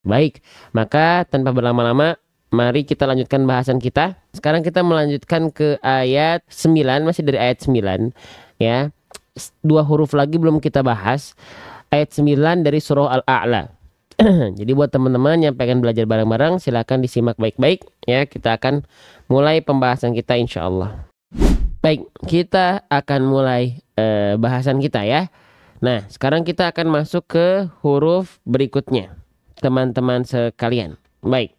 Baik, maka tanpa berlama-lama, mari kita lanjutkan bahasan kita. Sekarang kita melanjutkan ke ayat 9, masih dari ayat 9 ya. Dua huruf lagi belum kita bahas. Ayat 9 dari surah Al-A'la. Jadi buat teman-teman yang pengen belajar bareng-bareng, silakan disimak baik-baik ya. Kita akan mulai pembahasan kita insya Allah. Baik, kita akan mulai bahasan kita ya. Nah, sekarang kita akan masuk ke huruf berikutnya, teman-teman sekalian. Baik,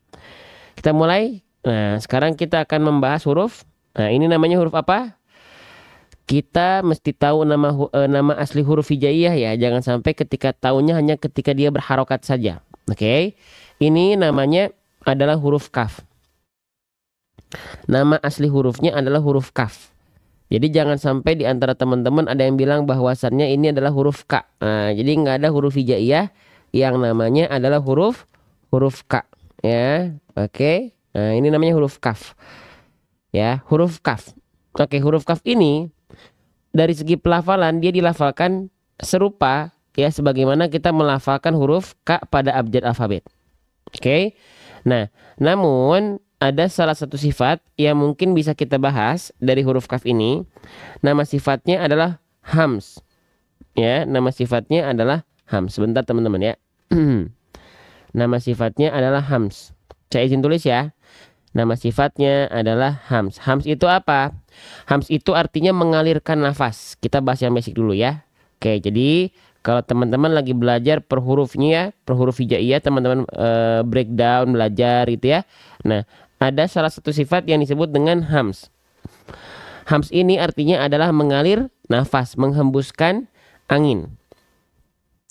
kita mulai. Nah, sekarang kita akan membahas huruf. Nah, ini namanya huruf apa? Kita mesti tahu nama asli huruf hijaiyah ya. Jangan sampai ketika tahunya hanya ketika dia berharokat saja. Oke. Ini namanya adalah huruf kaf. Nama asli hurufnya adalah huruf kaf. Jadi jangan sampai di antara teman-teman ada yang bilang bahwasannya ini adalah huruf K. Nah, jadi nggak ada huruf hijaiyah yang namanya adalah huruf K ya. Oke. Nah, ini namanya huruf kaf. Ya, huruf kaf. Oke, huruf kaf ini dari segi pelafalan dia dilafalkan serupa ya sebagaimana kita melafalkan huruf K pada abjad alfabet. Oke. Nah, namun ada salah satu sifat yang mungkin bisa kita bahas dari huruf kaf ini. Nama sifatnya adalah hams. Ya, nama sifatnya adalah hams. Sebentar teman-teman ya. Nama sifatnya adalah hams. Saya izin tulis ya. Nama sifatnya adalah hams. Hams itu apa? Hams itu artinya mengalirkan nafas. Kita bahas yang basic dulu ya. Oke, jadi kalau teman-teman lagi belajar per hurufnya ya, per huruf hijaiyah, teman-teman breakdown belajar gitu ya. Nah, ada salah satu sifat yang disebut dengan hams. Hams ini artinya adalah mengalir nafas, menghembuskan angin.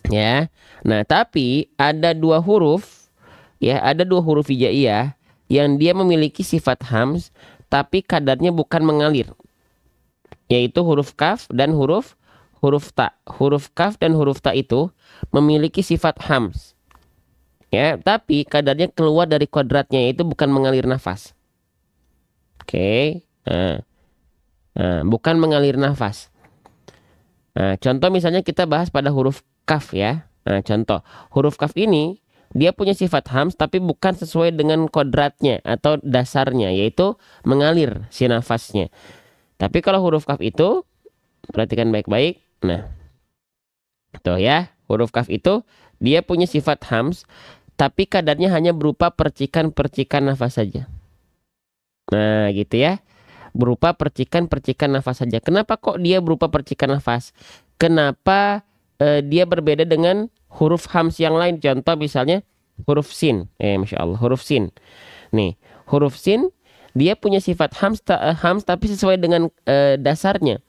Ya. Nah, tapi ada dua huruf ya, ada dua huruf hijaiyah yang dia memiliki sifat hams tapi kadarnya bukan mengalir. Yaitu huruf kaf dan huruf ta. Huruf kaf dan huruf ta itu memiliki sifat hams. Ya, tapi kadarnya keluar dari kodratnya, yaitu bukan mengalir nafas. Oke. Nah, bukan mengalir nafas. Nah, contoh misalnya kita bahas pada huruf kaf ya. Nah, contoh huruf kaf ini dia punya sifat hams tapi bukan sesuai dengan kodratnya atau dasarnya, yaitu mengalir si nafasnya. Tapi kalau huruf kaf itu, perhatikan baik-baik. Nah, tuh ya, huruf kaf itu dia punya sifat hams tapi kadarnya hanya berupa percikan-percikan nafas saja. Nah, gitu ya. Berupa percikan-percikan nafas saja. Kenapa kok dia berupa percikan nafas? Kenapa dia berbeda dengan huruf hams yang lain? Contoh misalnya huruf sin. Masya Allah, huruf sin. Nih, huruf sin dia punya sifat hams tapi sesuai dengan dasarnya.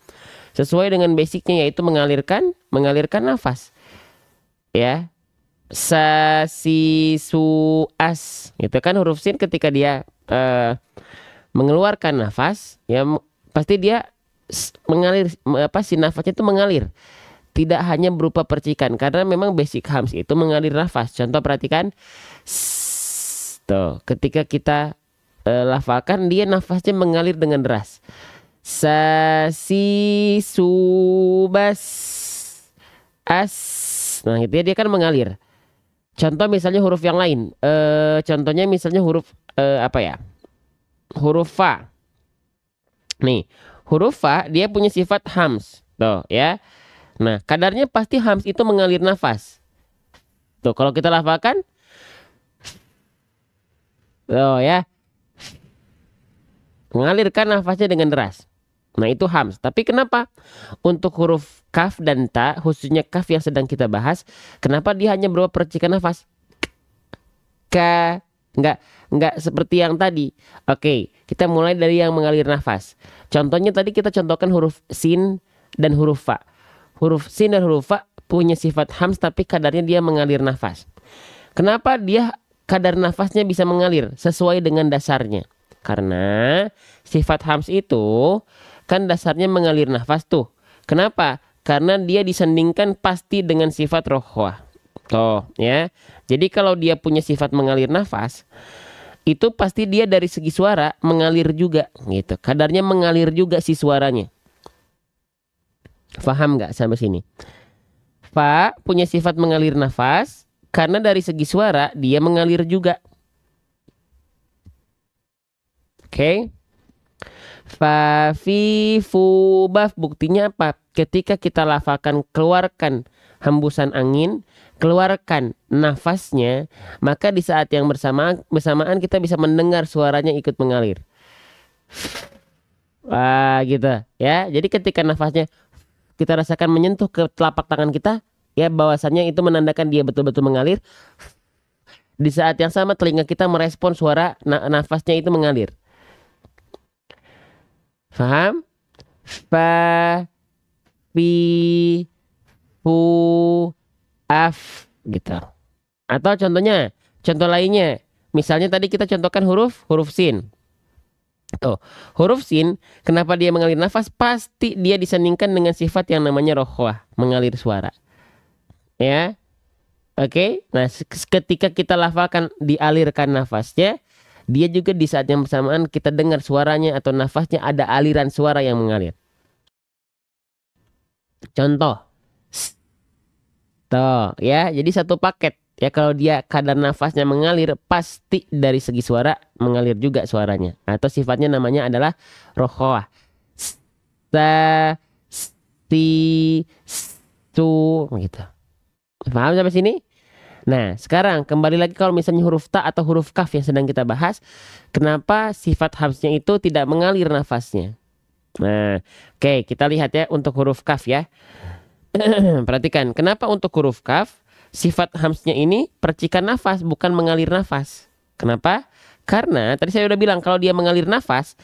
Sesuai dengan basicnya, yaitu mengalirkan nafas. Ya. Sa, si, su, as. Itu kan huruf sin ketika dia mengeluarkan nafas, ya pasti dia mengalir, si nafasnya itu mengalir. Tidak hanya berupa percikan, karena memang basic hams itu mengalir nafas. Contoh perhatikan, tuh, ketika kita lafalkan dia nafasnya mengalir dengan deras. Sa, si, su, bas, as. Nah, itu ya, dia kan mengalir. Contoh misalnya huruf yang lain. Contohnya misalnya huruf apa ya? Huruf fa. Nih, huruf fa dia punya sifat hams. Tuh ya. Nah, kadarnya pasti hams itu mengalir nafas. Tuh, kalau kita lafalkan, tuh ya, mengalirkan nafasnya dengan deras. Nah, itu hams. Tapi kenapa untuk huruf kaf dan ta, khususnya kaf yang sedang kita bahas, kenapa dia hanya berupa percikan nafas? Enggak seperti yang tadi. Oke, kita mulai dari yang mengalir nafas. Contohnya tadi kita contohkan huruf sin dan huruf fa. Huruf sin dan huruf fa punya sifat hams tapi kadarnya dia mengalir nafas. Kenapa dia kadar nafasnya bisa mengalir sesuai dengan dasarnya? Karena sifat hams itu kan dasarnya mengalir nafas tuh. Kenapa? Karena dia disandingkan pasti dengan sifat rohwah. Tuh ya. Jadi kalau dia punya sifat mengalir nafas, itu pasti dia dari segi suara mengalir juga gitu. Kadarnya mengalir juga si suaranya. Faham nggak sampai sini? Fa punya sifat mengalir nafas, karena dari segi suara dia mengalir juga. Oke. Fa fi fu baf, buktinya apa? Ketika kita lafalkan keluarkan hembusan angin, keluarkan nafasnya, maka di saat yang bersamaan kita bisa mendengar suaranya ikut mengalir. Wah, gitu ya. Jadi ketika nafasnya kita rasakan menyentuh ke telapak tangan kita, ya bahwasannya itu menandakan dia betul-betul mengalir. Di saat yang sama telinga kita merespon suara nafasnya itu mengalir. Faham? Fa, fi, fu, af, gitu. Atau contoh lainnya. Misalnya tadi kita contohkan huruf sin. Oh, huruf sin, kenapa dia mengalir nafas? Pasti dia disandingkan dengan sifat yang namanya rokhwah, mengalir suara. Ya, oke. Nah, ketika kita lafalkan dialirkan nafasnya, dia juga di saat yang bersamaan kita dengar suaranya atau nafasnya ada aliran suara yang mengalir. Contoh, tuh ya, jadi satu paket ya. Kalau dia kadar nafasnya mengalir, pasti dari segi suara mengalir juga suaranya. Atau sifatnya namanya adalah rokhwah. Sa, si, su, gitu. Paham sampai sini? Nah, sekarang kembali lagi kalau misalnya huruf ta atau huruf kaf yang sedang kita bahas, kenapa sifat hamznya itu tidak mengalir nafasnya? Nah, oke, kita lihat ya untuk huruf kaf ya. Perhatikan, kenapa untuk huruf kaf sifat hamznya ini percikan nafas, bukan mengalir nafas. Kenapa? Karena tadi saya udah bilang kalau dia mengalir nafas,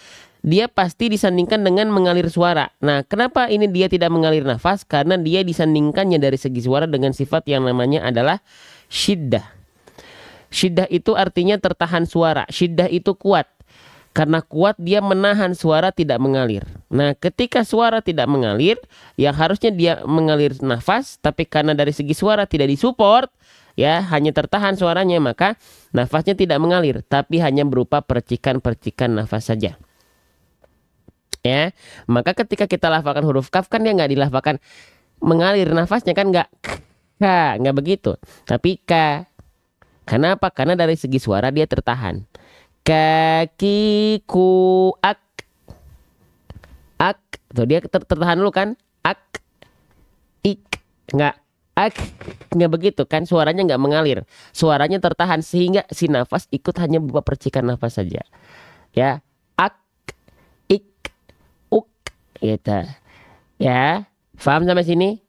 dia pasti disandingkan dengan mengalir suara. Nah, kenapa ini dia tidak mengalir nafas? Karena dia disandingkannya dari segi suara dengan sifat yang namanya adalah syiddah. Syiddah itu artinya tertahan suara. Syiddah itu kuat. Karena kuat dia menahan suara tidak mengalir. Nah, ketika suara tidak mengalir, yang harusnya dia mengalir nafas, tapi karena dari segi suara tidak disupport, ya hanya tertahan suaranya, maka nafasnya tidak mengalir, tapi hanya berupa percikan-percikan nafas saja. Ya, maka ketika kita lafalkan huruf kaf kan dia nggak dilafalkan mengalir nafasnya kan nggak begitu, tapi ka. Kenapa? Karena dari segi suara dia tertahan. Kakiku ak tuh dia tertahan dulu kan, nggak nggak begitu kan, suaranya nggak mengalir, suaranya tertahan sehingga si nafas ikut hanya berupa percikan nafas saja ya. Gitu ya. Paham sampai sini?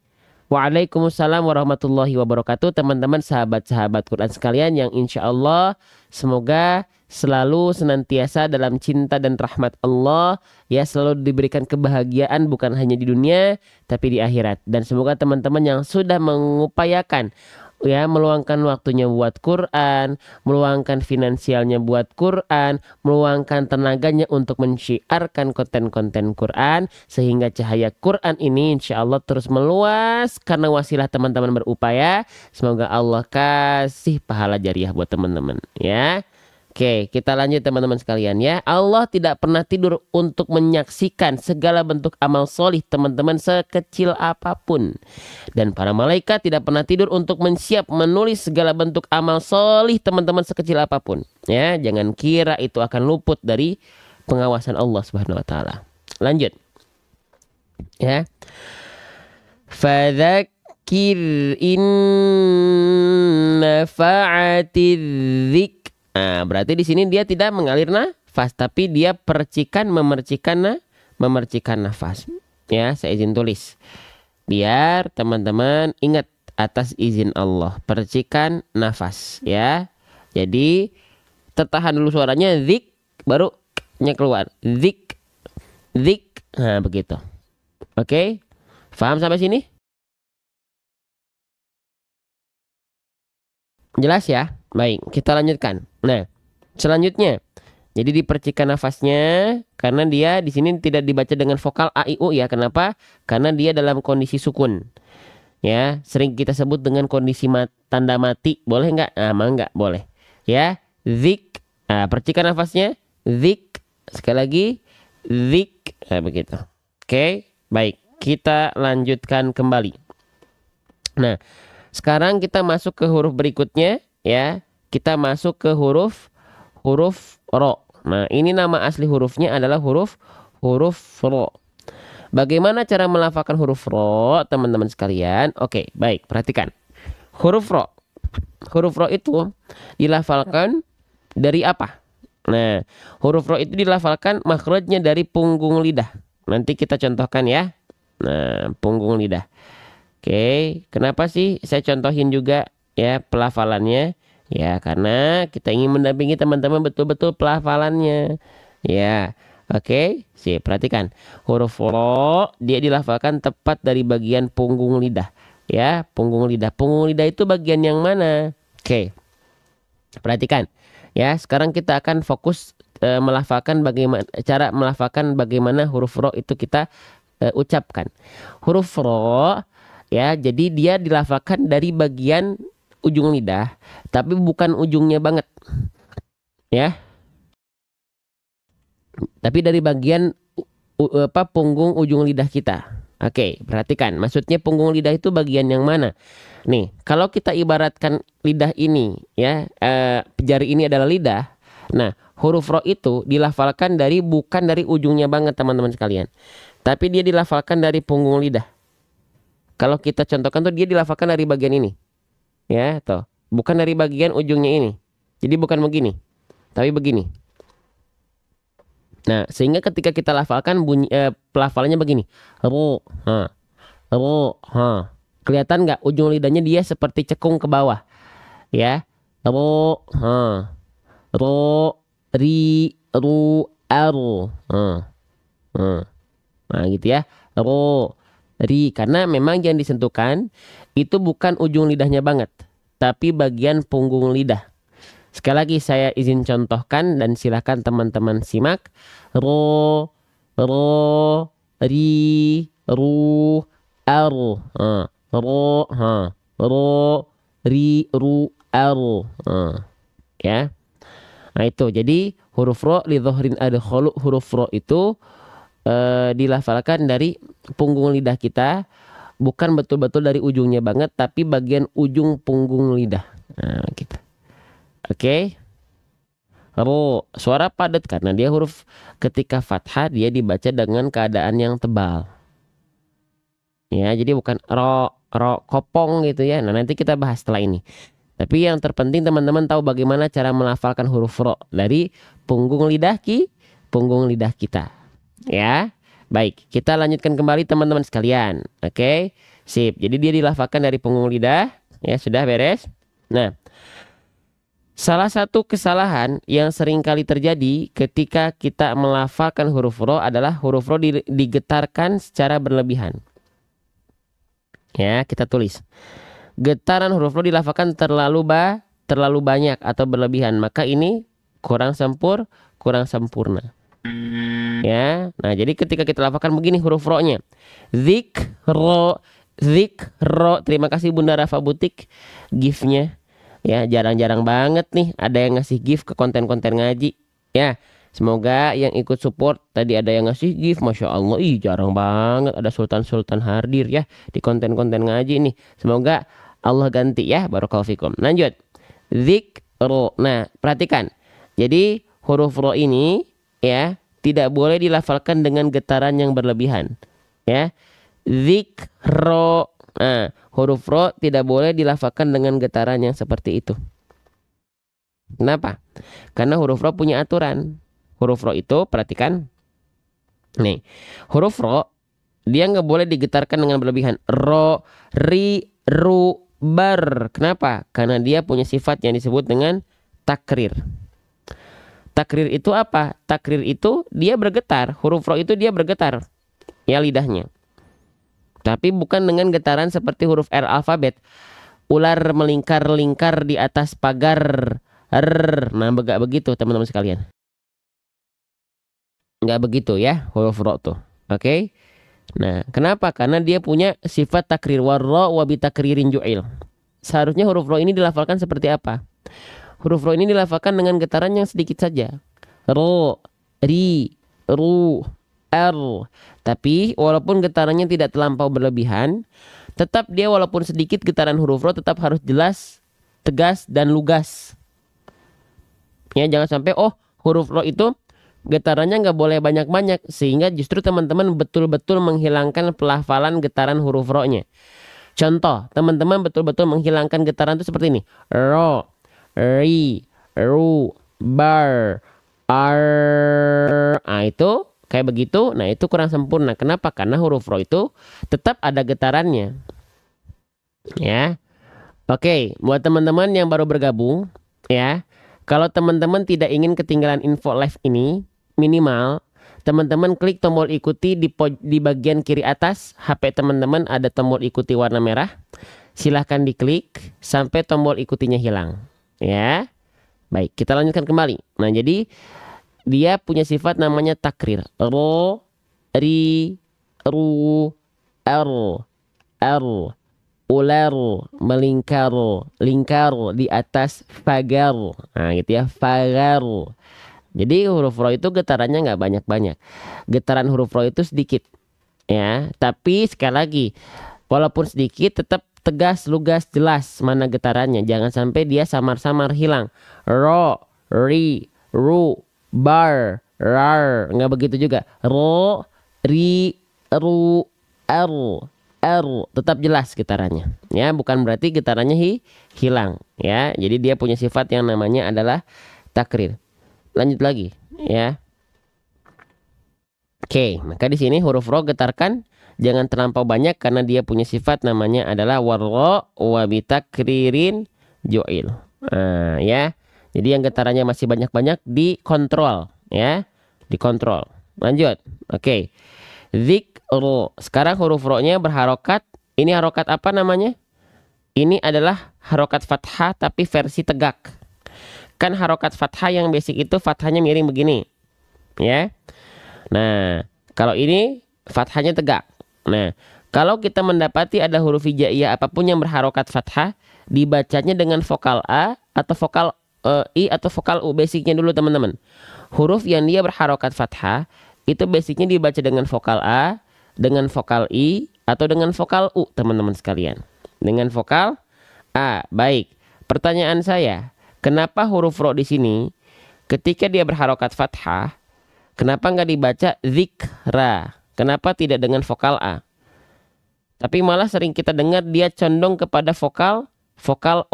Waalaikumsalam warahmatullahi wabarakatuh. Teman-teman sahabat-sahabat Quran sekalian yang insya Allah semoga selalu senantiasa dalam cinta dan rahmat Allah ya, selalu diberikan kebahagiaan bukan hanya di dunia tapi di akhirat. Dan semoga teman-teman yang sudah mengupayakan ya meluangkan waktunya buat Quran, meluangkan finansialnya buat Quran, meluangkan tenaganya untuk mensyiarkan konten-konten Quran, sehingga cahaya Quran ini insya Allah terus meluas karena wasilah teman-teman berupaya. Semoga Allah kasih pahala jariah buat teman-teman ya. Oke, kita lanjut teman-teman sekalian ya. Allah tidak pernah tidur untuk menyaksikan segala bentuk amal solih teman-teman sekecil apapun. Dan para malaikat tidak pernah tidur untuk menulis segala bentuk amal solih teman-teman sekecil apapun. Ya, jangan kira itu akan luput dari pengawasan Allah Subhanahu wa taala. Lanjut. Ya. Fadzakir in nafa'atiz dzikr. Nah, berarti di sini dia tidak mengalir nafas, tapi dia memercikan nafas. Ya, saya izin tulis. Biar teman-teman ingat atas izin Allah, percikan nafas ya. Jadi tertahan dulu suaranya zik, baru nya keluar. Zik. Nah, begitu. Oke? Paham sampai sini? Jelas ya? Baik, kita lanjutkan. Nah, selanjutnya, jadi dipercikan nafasnya karena dia di sini tidak dibaca dengan vokal a i u ya. Kenapa? Karena dia dalam kondisi sukun. Ya, sering kita sebut dengan kondisi tanda mati. Boleh nggak? Ah, nggak boleh. Ya, zik. Nah, percikan nafasnya zik. Sekali lagi zik. Nah, begitu. Oke, baik. Kita lanjutkan kembali. Nah, Sekarang kita masuk ke huruf berikutnya ya. Kita masuk ke huruf ro. Nah, ini nama asli hurufnya adalah huruf ro. Bagaimana cara melafalkan huruf ro, teman-teman sekalian? Oke, baik, perhatikan. Huruf ro. Huruf ro itu dilafalkan dari apa? Nah, huruf ro itu dilafalkan makhrajnya dari punggung lidah. Nanti kita contohkan ya. Nah, punggung lidah. Oke, kenapa sih saya contohin juga ya pelafalannya? Ya, karena kita ingin mendampingi teman-teman betul-betul pelafalannya. Ya, oke, sih perhatikan. Huruf ro dia dilafalkan tepat dari bagian punggung lidah. Ya, punggung lidah. Punggung lidah itu bagian yang mana? Oke, perhatikan. Ya, sekarang kita akan fokus melafalkan bagaimana cara melafalkan bagaimana huruf ro itu kita ucapkan. Huruf ro ya, jadi dia dilafalkan dari bagian ujung lidah, tapi bukan ujungnya banget. Ya. Tapi dari bagian punggung ujung lidah kita. Oke, perhatikan. Maksudnya punggung lidah itu bagian yang mana? Nih, kalau kita ibaratkan lidah ini ya, jari ini adalah lidah. Nah, huruf ro itu dilafalkan bukan dari ujungnya banget teman-teman sekalian. Tapi dia dilafalkan dari punggung lidah. Kalau kita contohkan tuh dia dilafalkan dari bagian ini. Ya, tuh. Bukan dari bagian ujungnya ini. Jadi bukan begini, tapi begini. Nah, sehingga ketika kita lafalkan bunyi pelafalannya begini. Ro, ha. Ro, ha. Kelihatan nggak ujung lidahnya dia seperti cekung ke bawah. Ya. Ro, ha. Ro, ri, ru, aro. Ha. Ha. Nah, gitu ya. Ro, ri, karena memang yang disentuhkan itu bukan ujung lidahnya banget, tapi bagian punggung lidah. Sekali lagi saya izin contohkan dan silakan teman-teman simak. Ro, ro, ri, ru, aro. Ro, ha. Ro, ri, ru, aro. Ya. Nah, itu. Jadi huruf ro li dhohrin adkhulu, huruf ro itu dilafalkan dari punggung lidah kita, bukan betul-betul dari ujungnya banget, tapi bagian ujung punggung lidah. Nah, gitu. Oke. Ro, suara padat karena dia huruf ketika fathah dia dibaca dengan keadaan yang tebal. Ya, jadi bukan ro kopong gitu ya. Nah, nanti kita bahas setelah ini. Tapi yang terpenting teman-teman tahu bagaimana cara melafalkan huruf ro dari punggung lidah punggung lidah kita. Ya. Baik, kita lanjutkan kembali teman-teman sekalian. Oke. Sip. Jadi dia dilafalkan dari punggung lidah. Ya, sudah beres. Nah, salah satu kesalahan yang sering kali terjadi ketika kita melafalkan huruf ro adalah huruf ro digetarkan secara berlebihan. Ya, kita tulis. Getaran huruf ro dilafalkan terlalu banyak atau berlebihan, maka ini kurang sempurna. Ya, nah jadi ketika kita lafalkan begini huruf ro-nya. Zikro. Terima kasih Bunda Rafa Butik GIF-nya. Ya, jarang-jarang banget nih ada yang ngasih GIF ke konten-konten ngaji. Ya, semoga yang ikut support tadi ada yang ngasih GIF, Masya Allah, jarang banget ada Sultan hadir ya di konten-konten ngaji nih. Semoga Allah ganti ya, barakallahu fikum. Lanjut. Zikro. Nah, perhatikan. Jadi huruf ro ini ya tidak boleh dilafalkan dengan getaran yang berlebihan. Ya. Zikro. Nah, huruf ro tidak boleh dilafalkan dengan getaran yang seperti itu. Kenapa? Karena huruf ro punya aturan. Huruf ro itu perhatikan. Nih, huruf ro dia nggak boleh digetarkan dengan berlebihan. Ro, ri, ru, bar. Kenapa? Karena dia punya sifat yang disebut dengan takrir. Takrir itu apa? Takrir itu dia bergetar. Huruf ro itu dia bergetar. Ya, lidahnya. Tapi bukan dengan getaran seperti huruf R alfabet. Ular melingkar-lingkar di atas pagar. Nah, enggak begitu teman-teman sekalian. Enggak begitu ya huruf ro tuh. Oke. Nah, kenapa? Karena dia punya sifat takrir. Warra wa bitakririn ju'il. Seharusnya huruf ro ini dilafalkan seperti apa? Huruf ro ini dilafalkan dengan getaran yang sedikit saja. Ro, ri, ru, r. Tapi walaupun getarannya tidak terlampau berlebihan, tetap dia walaupun sedikit getaran huruf ro tetap harus jelas, tegas, dan lugas. Ya, jangan sampai huruf ro itu getarannya nggak boleh banyak-banyak, sehingga justru teman-teman betul-betul menghilangkan pelafalan getaran huruf ro-nya. Contoh, teman-teman betul-betul menghilangkan getaran itu seperti ini. Ro, ri, ru, bar, ar. Nah, itu kayak begitu. Nah, itu kurang sempurna. Kenapa? Karena huruf ro itu tetap ada getarannya. Ya. Oke, buat teman-teman yang baru bergabung, ya. Kalau teman-teman tidak ingin ketinggalan info live ini, minimal teman-teman klik tombol ikuti di bagian kiri atas HP teman-teman, ada tombol ikuti warna merah. Silahkan diklik sampai tombol ikutinya hilang. Ya. Baik, kita lanjutkan kembali. Nah, jadi dia punya sifat namanya takrir. Ro, ri, ru, er, er, ular, melingkar, lingkar, di atas fagar. Nah, gitu ya, fagar. Jadi huruf ro itu getarannya nggak banyak-banyak. Getaran huruf ro itu sedikit. Ya, tapi sekali lagi, walaupun sedikit tetap tegas, lugas, jelas mana getarannya. Jangan sampai dia samar-samar hilang. Ro, ri, ru, bar, rar. Nggak begitu juga. Ro, ri, ru, er, er. Tetap jelas getarannya. Ya, bukan berarti getarannya hilang. Ya, jadi dia punya sifat yang namanya adalah takrir. Lanjut lagi, ya. Oke, maka di sini huruf ro getarkan jangan terlampau banyak karena dia punya sifat namanya adalah warro wa bitakririn jo'il. Nah, ya. Jadi yang getarannya masih banyak-banyak dikontrol, ya. Dikontrol. Lanjut. Oke. Zikru. Sekarang huruf ro-nya berharokat. Ini harokat apa namanya? Ini adalah harokat fathah tapi versi tegak. Kan harokat fathah yang basic itu fathahnya miring begini. Ya. Nah, kalau ini fathahnya tegak. Nah, kalau kita mendapati ada huruf hijaiyah apapun yang berharokat fathah, dibacanya dengan vokal A atau vokal I atau vokal U. Basicnya dulu teman-teman. Huruf yang dia berharokat fathah, itu basicnya dibaca dengan vokal A, dengan vokal I, atau dengan vokal U, teman-teman sekalian. Dengan vokal A. Baik. Pertanyaan saya, kenapa huruf ro di sini ketika dia berharokat fathah, kenapa nggak dibaca zikra? Kenapa tidak dengan vokal A? Tapi malah sering kita dengar dia condong kepada vokal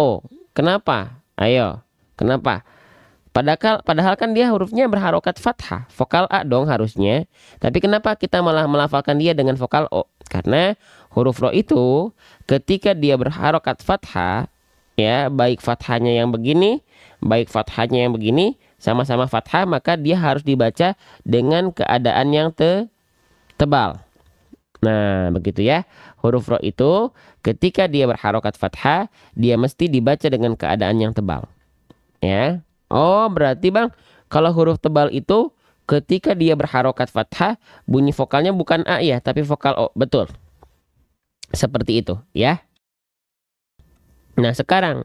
O. Kenapa? Ayo, kenapa? Padahal kan dia hurufnya berharokat fathah, vokal A dong harusnya. Tapi kenapa kita malah melafalkan dia dengan vokal O? Karena huruf ro itu ketika dia berharokat fathah, ya, baik fathahnya yang begini, baik fathahnya yang begini, sama-sama fathah, maka dia harus dibaca dengan keadaan yang tebal. Nah, begitu ya. Huruf ro itu ketika dia berharokat fathah, dia mesti dibaca dengan keadaan yang tebal. Ya. Oh, berarti Bang, kalau huruf tebal itu ketika dia berharokat fathah, bunyi vokalnya bukan A ya, tapi vokal O. Betul. Seperti itu, ya. Nah, sekarang,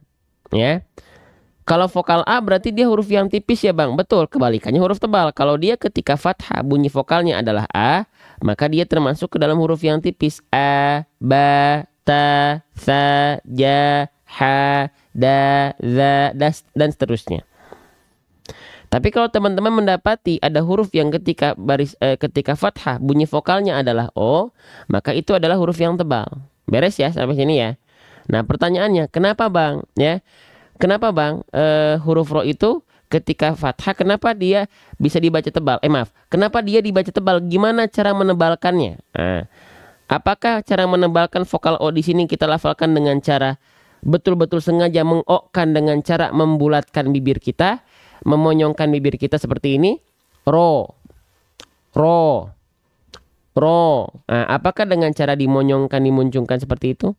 ya. Kalau vokal A berarti dia huruf yang tipis ya Bang. Betul, kebalikannya huruf tebal. Kalau dia ketika fathah bunyi vokalnya adalah A, maka dia termasuk ke dalam huruf yang tipis. A, ba, ta, sa, ja, ha, da, za, dan seterusnya. Tapi kalau teman-teman mendapati ada huruf yang ketika fathah bunyi vokalnya adalah O, maka itu adalah huruf yang tebal. Beres ya sampai sini ya. Nah, pertanyaannya, kenapa Bang? Ya. Kenapa Bang huruf ro itu ketika fathah kenapa dia bisa dibaca tebal? Kenapa dia dibaca tebal? Gimana cara menebalkannya? Nah, apakah cara menebalkan vokal O di sini kita lafalkan dengan cara betul-betul sengaja mengokkan dengan cara membulatkan bibir kita, memonyongkan bibir kita seperti ini? Ro, ro, ro. Nah, apakah dengan cara dimonyongkan, dimuncungkan seperti itu?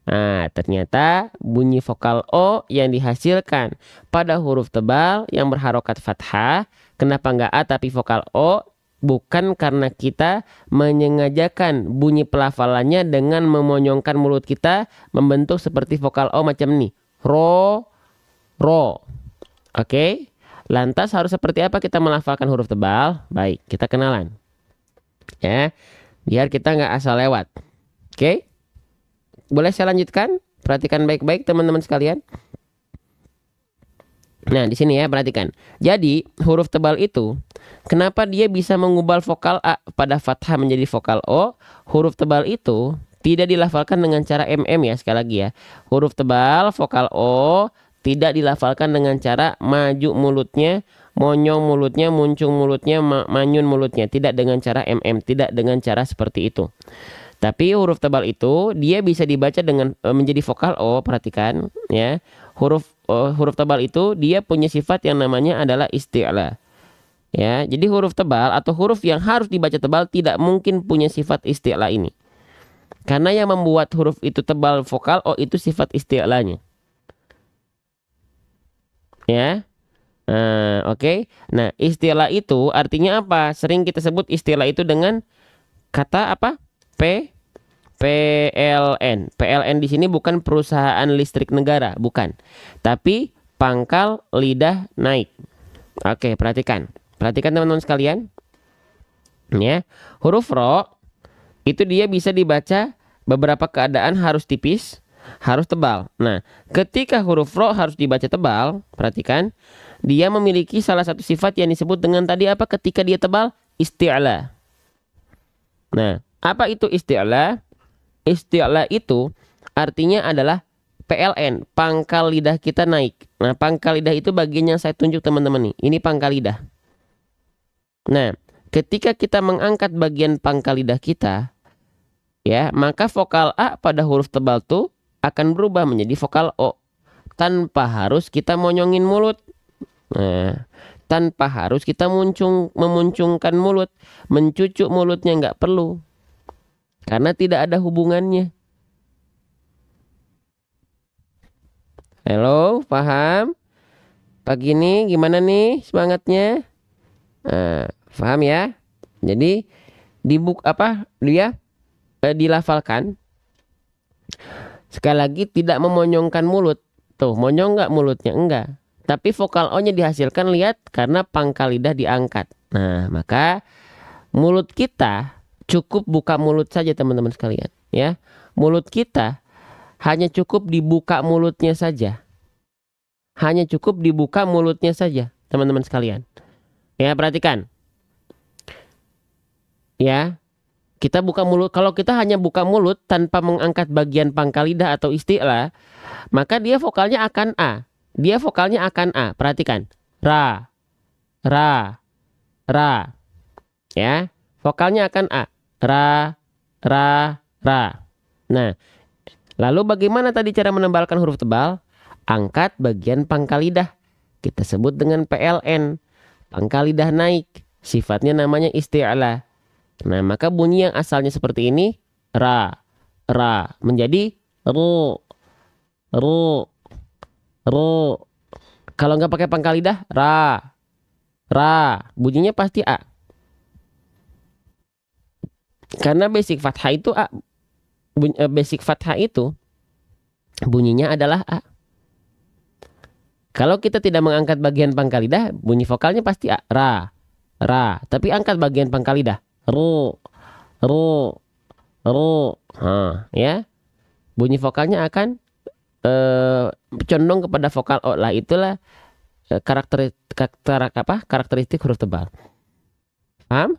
Nah, ternyata bunyi vokal O yang dihasilkan pada huruf tebal yang berharokat fathah, kenapa nggak A tapi vokal O? Bukan karena kita menyengajakan bunyi pelafalannya dengan memonyongkan mulut kita membentuk seperti vokal O macam ini. Ro, ro. Oke, lantas harus seperti apa kita melafalkan huruf tebal? Baik, kita kenalan. Ya, biar kita nggak asal lewat. Oke. Boleh saya lanjutkan? Perhatikan baik-baik teman-teman sekalian. Nah, di sini ya, perhatikan. Jadi, huruf tebal itu, kenapa dia bisa mengubah vokal A pada fathah menjadi vokal O? Huruf tebal itu tidak dilafalkan dengan cara MM ya, sekali lagi ya. Huruf tebal, vokal O, tidak dilafalkan dengan cara maju mulutnya, monyong mulutnya, muncung mulutnya, manyun mulutnya. Tidak dengan cara MM, tidak dengan cara seperti itu. Tapi huruf tebal itu dia bisa dibaca dengan menjadi vokal O, perhatikan ya. Huruf tebal itu dia punya sifat yang namanya adalah isti'la. Ya, jadi huruf tebal atau huruf yang harus dibaca tebal tidak mungkin punya sifat isti'la ini. Karena yang membuat huruf itu tebal vokal O itu sifat isti'lanya. Ya. Oke. Nah, isti'la itu artinya apa? Sering kita sebut isti'la itu dengan kata apa? PLN. PLN di sini bukan perusahaan listrik negara, bukan. Tapi pangkal lidah naik. Oke, perhatikan. Perhatikan teman-teman sekalian. Ya. Huruf ro itu dia bisa dibaca beberapa keadaan harus tipis, harus tebal. Nah, ketika huruf ro harus dibaca tebal, perhatikan, dia memiliki salah satu sifat yang disebut dengan tadi apa ketika dia tebal? Isti'la. Nah, apa itu isti'la? Isti'la itu artinya adalah PLN, pangkal lidah kita naik. Nah, pangkal lidah itu bagian yang saya tunjuk teman-teman nih. Ini pangkal lidah. Nah, ketika kita mengangkat bagian pangkal lidah kita, ya, maka vokal A pada huruf tebal tuh akan berubah menjadi vokal O. Tanpa harus kita monyongin mulut. Nah, tanpa harus kita memuncungkan mulut. Mencucuk mulutnya nggak perlu. Karena tidak ada hubungannya. Halo, paham? Pagi ini gimana nih semangatnya? Nah, paham ya? Jadi di buku apa dia dilafalkan. Sekali lagi tidak memonyongkan mulut. Tuh, monyong nggak mulutnya? Enggak. Tapi vokal O-nya dihasilkan, lihat, karena pangkal lidah diangkat. Nah, maka mulut kita cukup buka mulut saja teman-teman sekalian. Ya, mulut kita hanya cukup dibuka mulutnya saja. Hanya cukup dibuka mulutnya saja teman-teman sekalian. Ya, perhatikan. Ya, kita buka mulut. Kalau kita hanya buka mulut tanpa mengangkat bagian pangkal lidah atau isti'la, maka dia vokalnya akan A. Dia vokalnya akan A. Perhatikan. Ra. Ra. Ra. Ya. Vokalnya akan A. Ra. Ra. Ra. Nah. Lalu bagaimana tadi cara menebalkan huruf tebal? Angkat bagian pangkal lidah. Kita sebut dengan PLN. Pangkal lidah naik. Sifatnya namanya isti'la. Nah, maka bunyi yang asalnya seperti ini, ra, ra, menjadi ru, ru, ru. Kalau nggak pakai pangkal lidah, ra, ra, bunyinya pasti A. Karena basic fathah itu A. Basic fathah itu bunyinya adalah A. Kalau kita tidak mengangkat bagian pangkal lidah, bunyi vokalnya pasti A, ra, ra. Tapi angkat bagian pangkal lidah. Ru, ru, ru, ya, bunyi vokalnya akan condong kepada vokal O lah. Itulah karakteristik huruf tebal. Paham?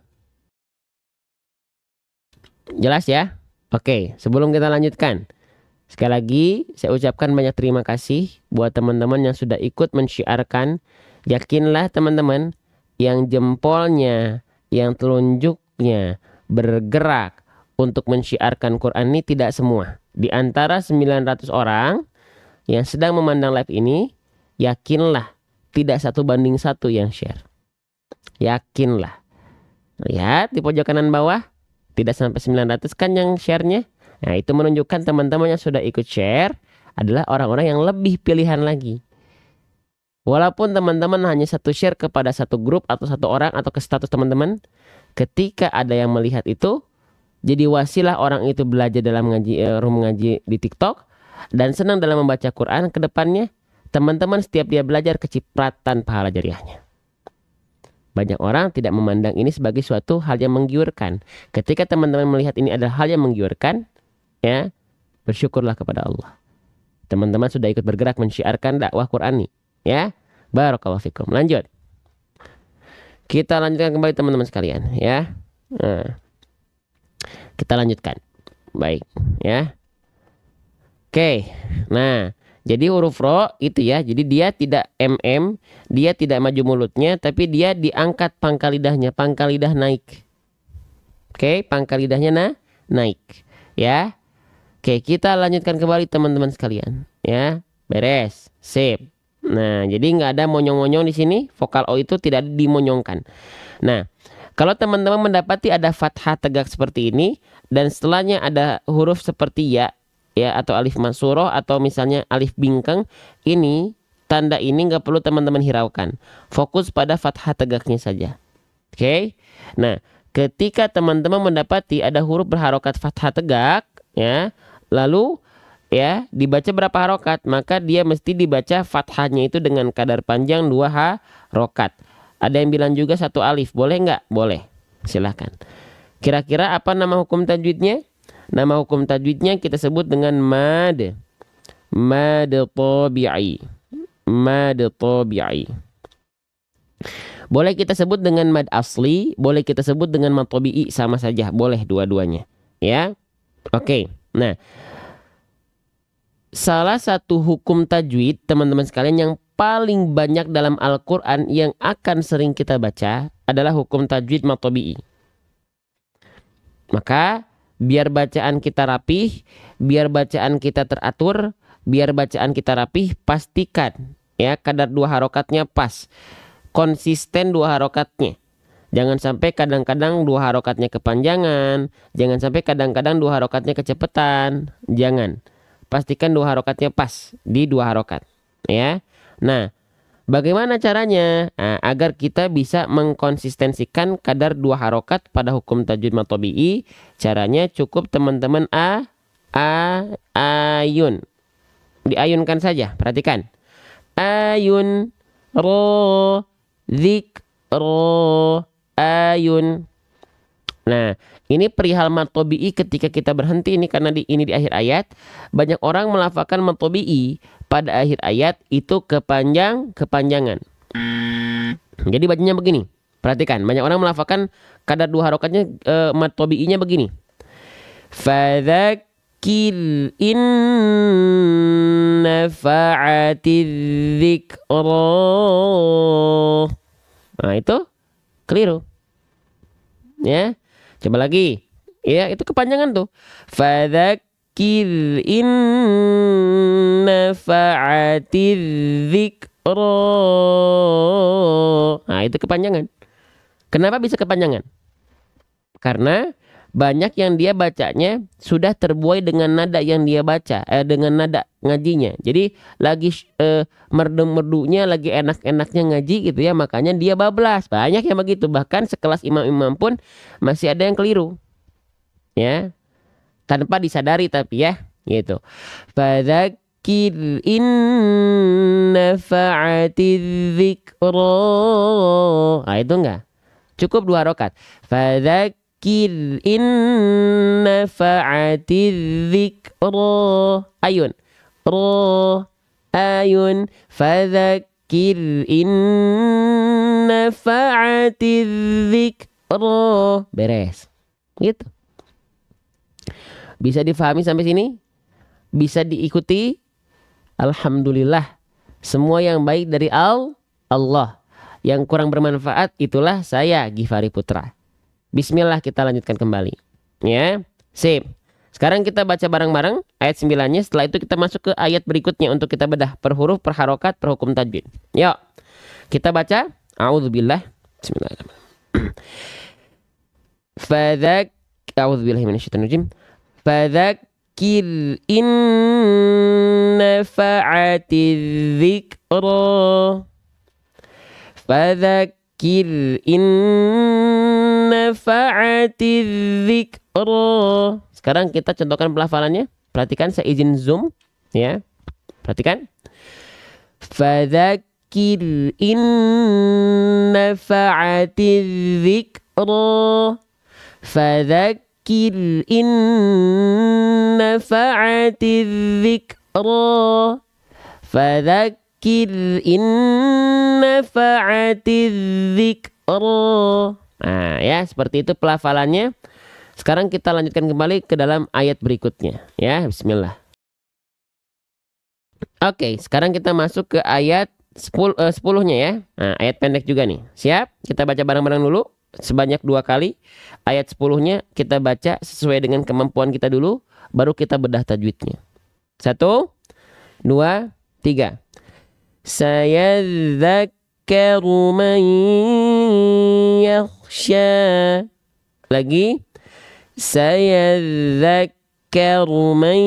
Jelas ya? Oke, sebelum kita lanjutkan, sekali lagi saya ucapkan banyak terima kasih buat teman-teman yang sudah ikut mensyiarkan. Yakinlah teman-teman, yang jempolnya, yang telunjuk bergerak untuk mensyiarkan Quran ini tidak semua. Di antara 900 orang yang sedang memandang live ini, yakinlah tidak 1:1 yang share. Yakinlah. Lihat di pojok kanan bawah, tidak sampai 900 kan yang share-nya. Nah, itu menunjukkan teman-teman yang sudah ikut share adalah orang-orang yang lebih pilihan lagi. Walaupun teman-teman hanya satu share kepada satu grup atau satu orang atau ke status teman-teman, ketika ada yang melihat itu, jadi wasilah orang itu belajar dalam room ngaji di TikTok dan senang dalam membaca Quran ke depannya, teman-teman setiap dia belajar kecipratan pahala jariahnya. Banyak orang tidak memandang ini sebagai suatu hal yang menggiurkan. Ketika teman-teman melihat ini adalah hal yang menggiurkan, ya, Bersyukurlah kepada Allah. Teman-teman sudah ikut bergerak mensyiarkan dakwah Qur'ani, ya. Barakallahu fikum. Lanjut. Kita lanjutkan kembali teman-teman sekalian, ya. Nah, kita lanjutkan. Baik, ya. Oke. Nah, jadi huruf ro itu ya. Jadi dia tidak dia tidak maju mulutnya, tapi dia diangkat pangkal lidahnya, pangkal lidah naik. Oke, pangkal lidahnya naik, ya. Oke, kita lanjutkan kembali teman-teman sekalian, ya. Beres, sip. Nah, jadi nggak ada monyong-monyong di sini. Vokal O itu tidak dimonyongkan. Nah, kalau teman-teman mendapati ada fathah tegak seperti ini dan setelahnya ada huruf seperti ya atau alif maksuroh atau misalnya alif bingkang, ini tanda ini nggak perlu teman-teman hiraukan. Fokus pada fathah tegaknya saja. Oke. Nah, ketika teman-teman mendapati ada huruf berharokat fathah tegak, ya, lalu ya dibaca berapa harokat, maka dia mesti dibaca fathahnya itu dengan kadar panjang 2 harokat. Ada yang bilang juga 1 alif, boleh nggak? Boleh, silahkan. Kira-kira apa nama hukum tajwidnya? Nama hukum tajwidnya kita sebut dengan mad tabi'i. Mad tabi'i. Boleh kita sebut dengan mad asli, boleh kita sebut dengan mad tabi'i, sama saja, boleh dua-duanya, ya. Oke. Nah, salah satu hukum tajwid teman-teman sekalian yang paling banyak dalam Al-Quran yang akan sering kita baca adalah hukum tajwid mad tabi'i. Maka biar bacaan kita rapih, biar bacaan kita teratur, biar bacaan kita rapih, pastikan ya kadar 2 harokatnya pas, konsisten 2 harokatnya. Jangan sampai kadang-kadang 2 harokatnya kepanjangan, jangan sampai kadang-kadang 2 harokatnya kecepatan, jangan. Pastikan 2 harokatnya pas di 2 harokat, ya. Nah, bagaimana caranya? Nah, agar kita bisa mengkonsistensikan kadar 2 harokat pada hukum tajwid mad tabi'i, caranya cukup teman-teman ayun. Diayunkan saja, perhatikan. Ayun, ro, zik, ro, ayun. Nah, ini perihal mad tabi'i ketika kita berhenti ini karena ini di akhir ayat. Banyak orang melafalkan mad tabi'i pada akhir ayat itu kepanjangan. Jadi bacanya begini. Perhatikan, banyak orang melafalkan kadar 2 harokatnya mad tabi'inya begini. Fadzakir in nafa'atiz dzikra. Nah, itu keliru. Ya. Coba lagi. Ya, itu kepanjangan tuh. Fadzakir in nafa'atiz dzikra. Nah, itu kepanjangan. Kenapa bisa kepanjangan? Karena banyak yang dia bacanya sudah terbuai dengan nada yang dia baca, dengan nada ngajinya. Jadi lagi merdu-merdunya, lagi enak-enaknya ngaji gitu ya, makanya dia bablas. Banyak yang begitu, bahkan sekelas imam-imam pun masih ada yang keliru. Ya. Tanpa disadari tapi ya, gitu. Fadzakir in nafa'atiz dzikra. Nah, itu enggak. Cukup 2 harokat. Fadzakir in nafa'atiz dzikra. Ayun. Ro, ayun. Fadzakir in nafa'atiz dzikra. Beres. Gitu. Bisa difahami sampai sini? Bisa diikuti? Alhamdulillah. Semua yang baik dari Allah. Yang kurang bermanfaat itulah saya, Gifari Putra. Bismillah, kita lanjutkan kembali. Ya, sip. Sekarang kita baca bareng-bareng ayat 9-nya. Setelah itu kita masuk ke ayat berikutnya untuk kita bedah per huruf, per harokat, per hukum tajwid. Yuk, kita baca. A'udzubillah. Bismillahirrahmanirrahim. A'udzubillahi minasyaitonirrajim. Fadzakir in nafa'atiz dzikra. Fadzakir in nafa'atiz dzikra. Sekarang kita contohkan pelafalannya. Perhatikan, saya izin zoom ya. Perhatikan. Fadzakir in nafa'atiz dzikra. Fadzakir Fadzakir in nafa'atiz dzikra. Fadzakir in nafa'atiz dzikra. Nah, ya, seperti itu pelafalannya. Sekarang kita lanjutkan kembali ke dalam ayat berikutnya. Ya, bismillah. Oke, sekarang kita masuk ke ayat 10-nya ya. Nah, ayat pendek juga nih. Siap? Kita baca bareng-bareng dulu sebanyak 2 kali. Ayat 10-nya kita baca sesuai dengan kemampuan kita dulu, baru kita bedah tajwidnya. 1, 2, 3. Sayadzakkaru man yakhsha. Lagi. Sayadzakkaru man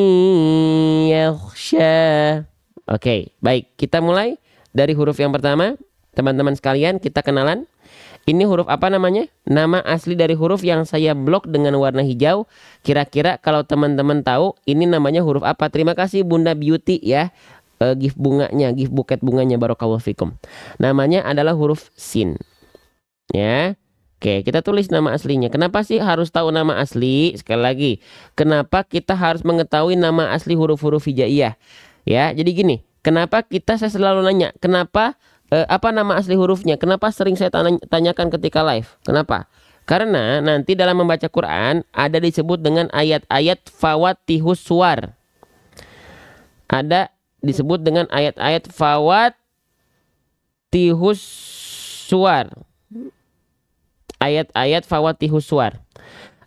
yakhsha. Oke, baik. Kita mulai dari huruf yang pertama. Teman-teman sekalian, kita kenalan. Ini huruf apa namanya? Nama asli dari huruf yang saya blok dengan warna hijau. Kira-kira kalau teman-teman tahu, ini namanya huruf apa? Terima kasih Bunda Beauty ya. Gift bunganya, gift buket bunganya, barakallahu fikum. Namanya adalah huruf sin. Ya. Oke, kita tulis nama aslinya. Kenapa sih harus tahu nama asli? Sekali lagi, kenapa kita harus mengetahui nama asli huruf-huruf hijaiyah? Ya, jadi gini, kenapa saya selalu nanya, kenapa apa nama asli hurufnya? Kenapa sering saya tanyakan ketika live? Kenapa? Karena nanti dalam membaca Quran ada disebut dengan ayat-ayat fawatihus suwar. Ada disebut dengan ayat-ayat fawatihus suwar. Ayat-ayat fawatihus suwar.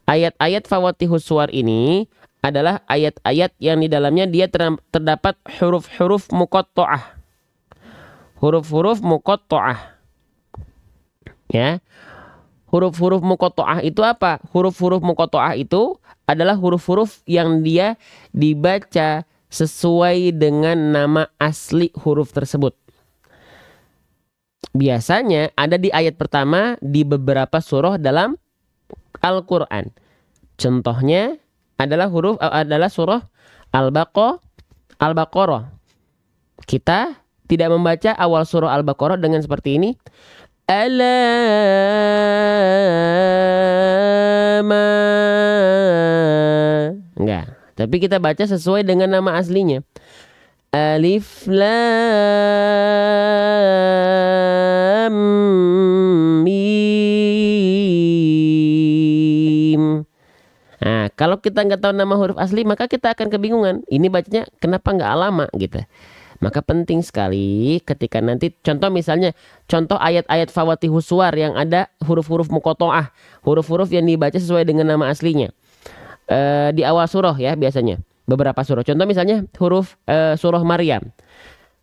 Ayat-ayat fawatihus suwar ini adalah ayat-ayat yang di dalamnya dia terdapat huruf-huruf muqatta'ah. Huruf-huruf muqatta'ah. Ya. Huruf-huruf muqatta'ah itu apa? Huruf-huruf muqatta'ah itu adalah huruf-huruf yang dia dibaca sesuai dengan nama asli huruf tersebut. Biasanya ada di ayat pertama di beberapa surah dalam Al-Quran. Contohnya adalah surah Al-Baqarah. Kita tidak membaca awal surah Al-Baqarah dengan seperti ini. Alama. Enggak. Tapi kita baca sesuai dengan nama aslinya. Alif Lam Mim. Nah, kalau kita nggak tahu nama huruf asli, maka kita akan kebingungan. Ini bacanya kenapa nggak alama gitu. Maka penting sekali ketika nanti contoh ayat-ayat fawatihus suwar yang ada huruf-huruf muqatta'ah, huruf-huruf yang dibaca sesuai dengan nama aslinya. Di awal surah ya biasanya. Beberapa surah. Contoh misalnya huruf surah Maryam.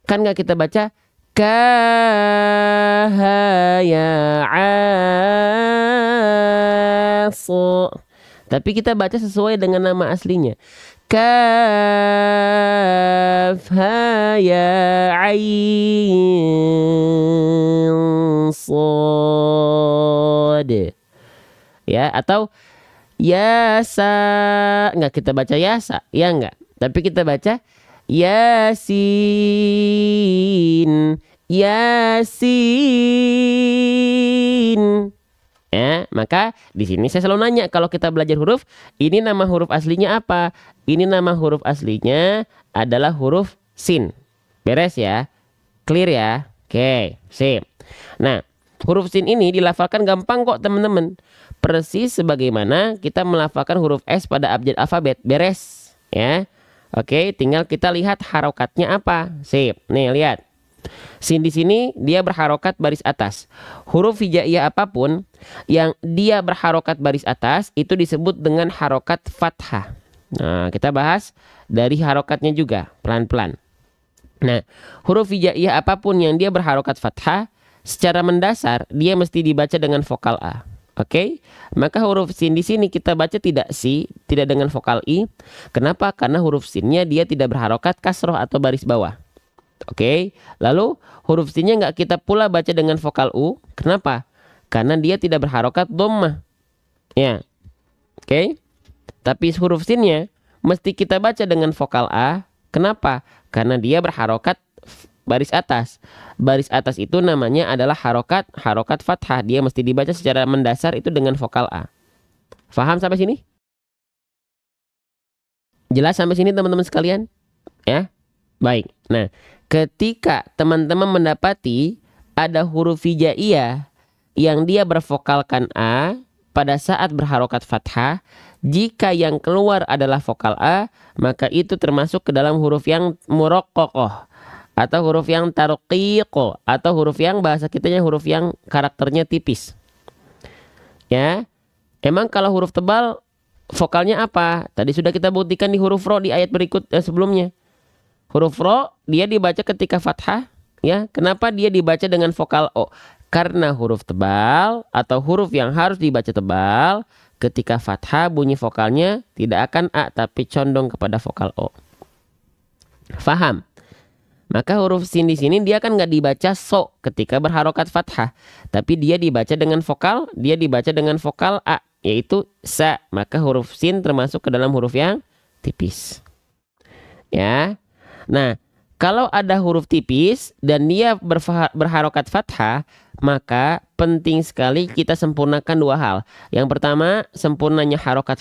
Kan nggak kita baca Kahaya'aso. Tapi kita baca sesuai dengan nama aslinya. Kaf ha ya ain sad. Ya, atau yasa. Enggak kita baca yasa, ya enggak. Tapi kita baca yasin. Yasin. Ya, maka di sini saya selalu nanya kalau kita belajar huruf, ini nama huruf aslinya apa? Ini nama huruf aslinya adalah huruf sin. Beres ya? Clear ya? Oke, sip. Nah, huruf sin ini dilafalkan gampang kok teman-teman. Persis sebagaimana kita melafalkan huruf S pada abjad alfabet. Beres ya? Oke, tinggal kita lihat harokatnya apa. Sip. Nih, lihat. Sin di sini dia berharokat baris atas. Huruf hijaiyah apapun yang dia berharokat baris atas itu disebut dengan harokat fathah. Nah, kita bahas dari harokatnya juga pelan-pelan. Nah, huruf hijaiyah apapun yang dia berharokat fathah secara mendasar dia mesti dibaca dengan vokal A. Oke, maka huruf sin di sini kita baca tidak si, tidak dengan vokal i. Kenapa? Karena huruf sinnya dia tidak berharokat kasroh atau baris bawah. Oke, lalu huruf sinnya nggak kita pula baca dengan vokal u. Kenapa? Karena dia tidak berharokat dhammah. Ya, oke. Tapi huruf sinnya mesti kita baca dengan vokal a. Kenapa? Karena dia berharokat baris atas. Baris atas itu namanya adalah harokat fathah. Dia mesti dibaca secara mendasar itu dengan vokal a. Faham sampai sini? Jelas sampai sini teman-teman sekalian? Ya, baik. Nah, ketika teman-teman mendapati ada huruf hijaiyah yang dia bervokalkan A pada saat berharokat fathah, jika yang keluar adalah vokal A, maka itu termasuk ke dalam huruf yang muraqqaqah atau huruf yang tarqiqo atau huruf yang bahasa kitanya huruf yang karakternya tipis. Ya. Emang kalau huruf tebal vokalnya apa? Tadi sudah kita buktikan di huruf ro di ayat berikut sebelumnya. Huruf ro dia dibaca ketika fathah, ya. Kenapa dia dibaca dengan vokal o? Karena huruf tebal atau huruf yang harus dibaca tebal ketika fathah bunyi vokalnya tidak akan a tapi condong kepada vokal o. Faham? Maka huruf sin di sini dia kan nggak dibaca so ketika berharokat fathah, tapi dia dibaca dengan vokal, a, yaitu sa. Maka huruf sin termasuk ke dalam huruf yang tipis. Ya. Nah, kalau ada huruf tipis dan dia berharokat fathah, maka penting sekali kita sempurnakan dua hal. Yang pertama, sempurnanya harokat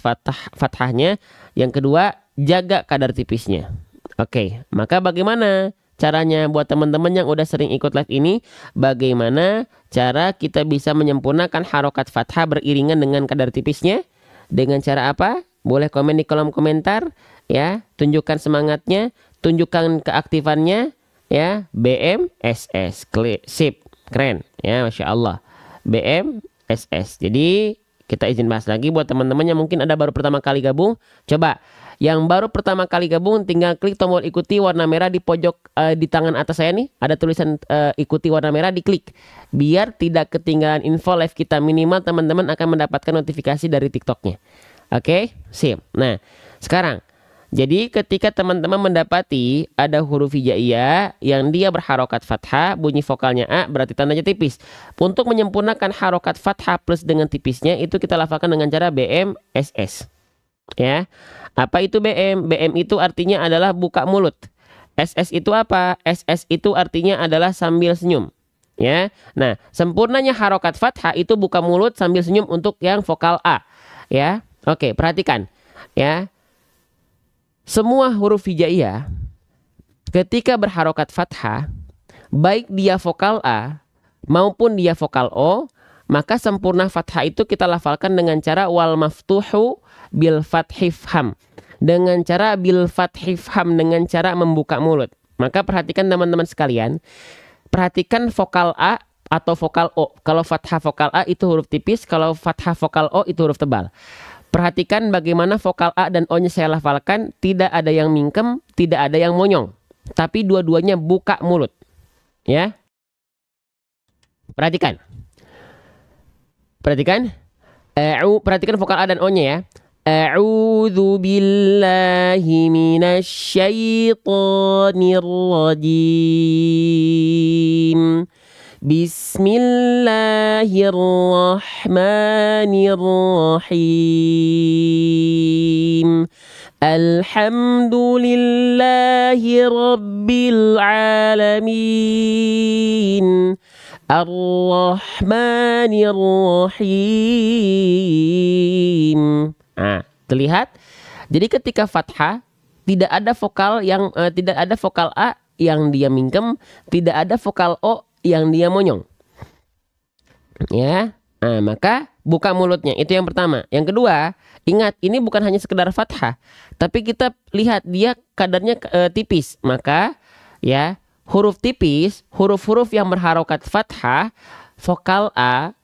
fathahnya. Yang kedua, jaga kadar tipisnya. Oke, maka bagaimana caranya buat teman-teman yang udah sering ikut live ini? Bagaimana cara kita bisa menyempurnakan harokat fathah beriringan dengan kadar tipisnya? Dengan cara apa? Boleh komen di kolom komentar ya. Tunjukkan semangatnya, tunjukkan keaktifannya ya. BMSS, sip, keren ya, Masya Allah. BMSS. Jadi kita izin bahas lagi buat teman-teman yang mungkin ada baru pertama kali gabung. Coba yang baru pertama kali gabung tinggal klik tombol ikuti warna merah di pojok di tangan atas saya nih. Ada tulisan ikuti warna merah, diklik. Biar tidak ketinggalan info live kita, minimal teman-teman akan mendapatkan notifikasi dari TikToknya. Oke, sip. Nah, sekarang jadi ketika teman-teman mendapati ada huruf hijaiyah yang dia berharokat fathah, bunyi vokalnya A, berarti tandanya tipis. Untuk menyempurnakan harokat fathah plus dengan tipisnya, itu kita lafalkan dengan cara BMSS. Ya, apa itu BM? BM itu artinya adalah buka mulut. SS itu apa? SS itu artinya adalah sambil senyum. Ya, nah sempurnanya harokat fathah itu buka mulut sambil senyum untuk yang vokal A. Ya, oke, perhatikan. Ya, semua huruf hijaiyah ketika berharokat fathah, baik dia vokal A maupun dia vokal O, maka sempurna fathah itu kita lafalkan dengan cara wal maftuhu bil fathifham. Dengan cara bil fathifham, dengan cara membuka mulut. Maka perhatikan teman-teman sekalian, perhatikan vokal A atau vokal O. Kalau fathah vokal A itu huruf tipis, kalau fathah vokal O itu huruf tebal. Perhatikan bagaimana vokal A dan O-nya saya lafalkan, tidak ada yang mingkem, tidak ada yang monyong. Tapi dua-duanya buka mulut. Ya. Perhatikan. Perhatikan. Perhatikan vokal A dan O-nya ya. A'udzu billahi minasyaitonir rajim. Bismillahirrahmanirrahim. Alhamdulillahi rabbil alamin. Ar-Rahmanir-Rahim. Nah, terlihat. Jadi ketika fathah tidak ada vokal yang tidak ada vokal A yang dia mingkem, tidak ada vokal O yang dia monyong. Ya. Nah, maka buka mulutnya. Itu yang pertama. Yang kedua, ingat ini bukan hanya sekedar fathah, tapi kita lihat dia kadarnya tipis. Maka ya, huruf tipis, huruf-huruf yang berharokat fathah, vokal A,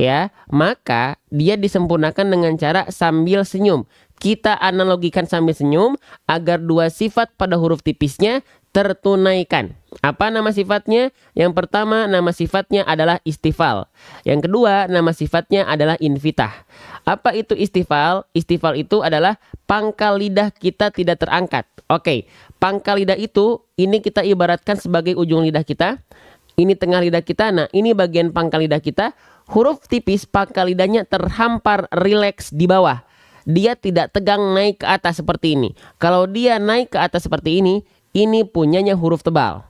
ya, maka dia disempurnakan dengan cara sambil senyum. Kita analogikan sambil senyum agar dua sifat pada huruf tipisnya tertunaikan. Apa nama sifatnya? Yang pertama, nama sifatnya adalah istifal. Yang kedua, nama sifatnya adalah infitah. Apa itu istifal? Istifal itu adalah pangkal lidah kita tidak terangkat. Oke, pangkal lidah itu, ini kita ibaratkan sebagai ujung lidah kita. Ini tengah lidah kita, nah ini bagian pangkal lidah kita. Huruf tipis pangkal lidahnya terhampar rileks di bawah. Dia tidak tegang naik ke atas seperti ini. Kalau dia naik ke atas seperti ini punyanya huruf tebal.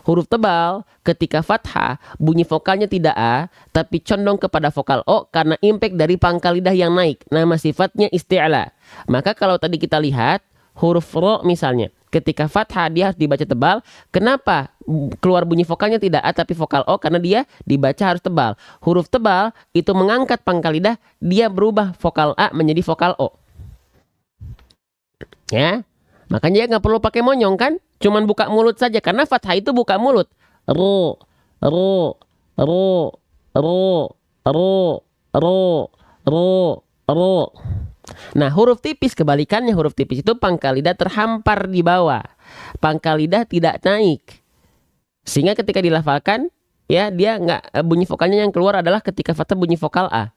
Huruf tebal ketika fathah bunyi vokalnya tidak A tapi condong kepada vokal O karena impact dari pangkal lidah yang naik. Nama sifatnya isti'la. Maka kalau tadi kita lihat huruf ro misalnya. Ketika fathah dia harus dibaca tebal. Kenapa keluar bunyi vokalnya tidak A tapi vokal O? Karena dia dibaca harus tebal. Huruf tebal itu mengangkat pangkal lidah, dia berubah vokal A menjadi vokal O. Ya, makanya nggak perlu pakai monyong kan? Cuman buka mulut saja karena fathah itu buka mulut. Ro, ro, ro, ro, ro, ro, ro, ro. Nah, huruf tipis kebalikannya, huruf tipis itu pangkal lidah terhampar di bawah. Pangkal lidah tidak naik. Sehingga ketika dilafalkan, ya dia nggak, bunyi vokalnya yang keluar adalah ketika fathah bunyi vokal A.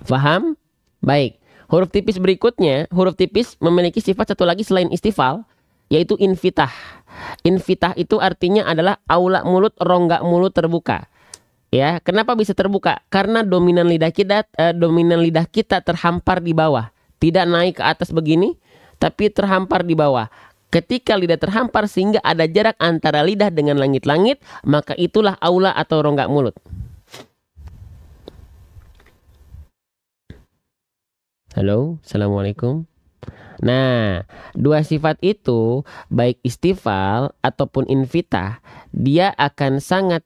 Faham? Baik. Huruf tipis berikutnya, huruf tipis memiliki sifat satu lagi selain istifal, yaitu infitah. Infitah itu artinya adalah aula mulut, rongga mulut terbuka. Ya, kenapa bisa terbuka? Karena dominan lidah kita terhampar di bawah, tidak naik ke atas begini, tapi terhampar di bawah. Ketika lidah terhampar sehingga ada jarak antara lidah dengan langit-langit, maka itulah aula atau rongga mulut. Halo, assalamualaikum. Nah, dua sifat itu baik istifal ataupun infitah, dia akan sangat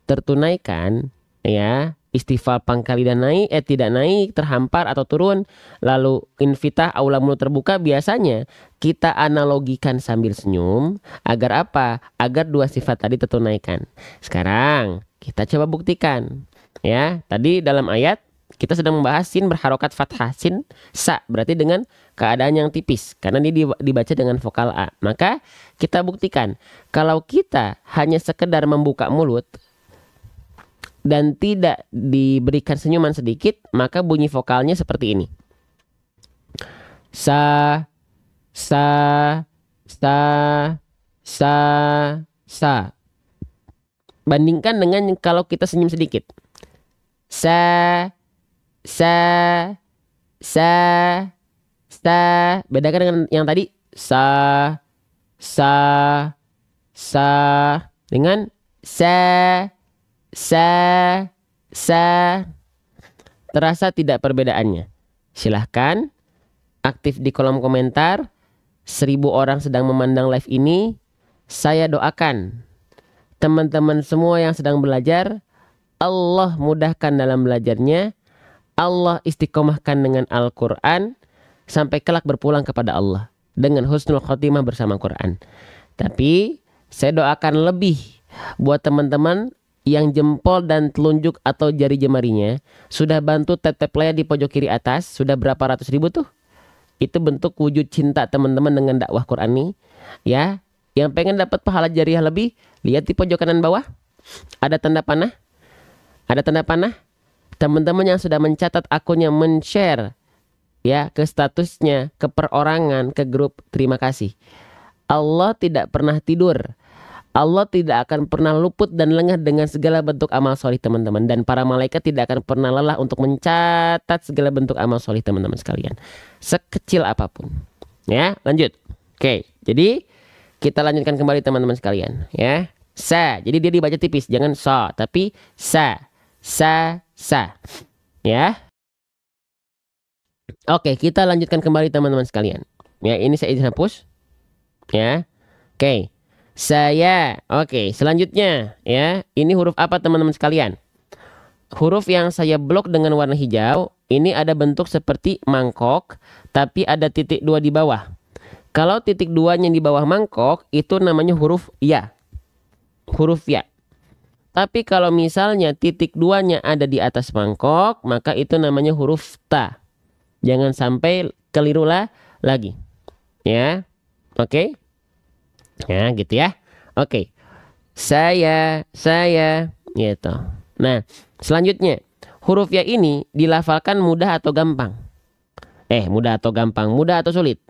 tertunaikan, ya. Istifal pangkal lidah naik, tidak naik, terhampar atau turun. Lalu infitah aula mulut terbuka biasanya kita analogikan sambil senyum. Agar apa? Agar dua sifat tadi tertunaikan. Sekarang kita coba buktikan. Ya, tadi dalam ayat kita sedang membahas sin berharokat fathah, sin sa, berarti dengan keadaan yang tipis karena dia dibaca dengan vokal A. Maka kita buktikan kalau kita hanya sekedar membuka mulut dan tidak diberikan senyuman sedikit, maka bunyi vokalnya seperti ini. Sa, sa, sa, sa, sa. Bandingkan dengan kalau kita senyum sedikit. Sa, sa, sa, sa. Bedakan dengan yang tadi. Sa, sa, sa. Dengan sa, sa. Terasa tidak perbedaannya? Silahkan aktif di kolom komentar. 1000 orang sedang memandang live ini. Saya doakan teman-teman semua yang sedang belajar, Allah mudahkan dalam belajarnya, Allah istiqomahkan dengan Al-Quran, sampai kelak berpulang kepada Allah dengan husnul khotimah bersama Quran. Tapi saya doakan lebih buat teman-teman yang jempol dan telunjuk atau jari jemarinya sudah bantu tap layar di pojok kiri atas. Sudah berapa ratus ribu tuh? Itu bentuk wujud cinta teman-teman dengan dakwah Quran ini. Ya, yang pengen dapat pahala jariah lebih, lihat di pojok kanan bawah. Ada tanda panah. Ada tanda panah. Teman-teman yang sudah mencatat akunnya, men-share ya ke statusnya, ke perorangan, ke grup, terima kasih. Allah tidak pernah tidur. Allah tidak akan pernah luput dan lengah dengan segala bentuk amal solih teman-teman. Dan para malaikat tidak akan pernah lelah untuk mencatat segala bentuk amal solih teman-teman sekalian. Sekecil apapun. Ya, lanjut. Oke, jadi kita lanjutkan kembali teman-teman sekalian. Ya, sa. Jadi dia dibaca tipis, jangan so, tapi sa. Sa, sa. Ya. Oke, kita lanjutkan kembali teman-teman sekalian. Ya, ini saya izin hapus. Ya. Oke. Saya. Oke, selanjutnya ya. Ini huruf apa teman-teman sekalian? Huruf yang saya blok dengan warna hijau, ini ada bentuk seperti mangkok, tapi ada titik 2 di bawah. Kalau titik 2-nya di bawah mangkok, itu namanya huruf ya. Huruf ya. Tapi kalau misalnya titik 2-nya ada di atas mangkok, maka itu namanya huruf ta. Jangan sampai keliru lagi. Ya. Oke. Ya, gitu ya. Oke. Saya gitu. Nah, selanjutnya, huruf ya ini dilafalkan mudah atau gampang? Mudah atau gampang? Mudah atau sulit?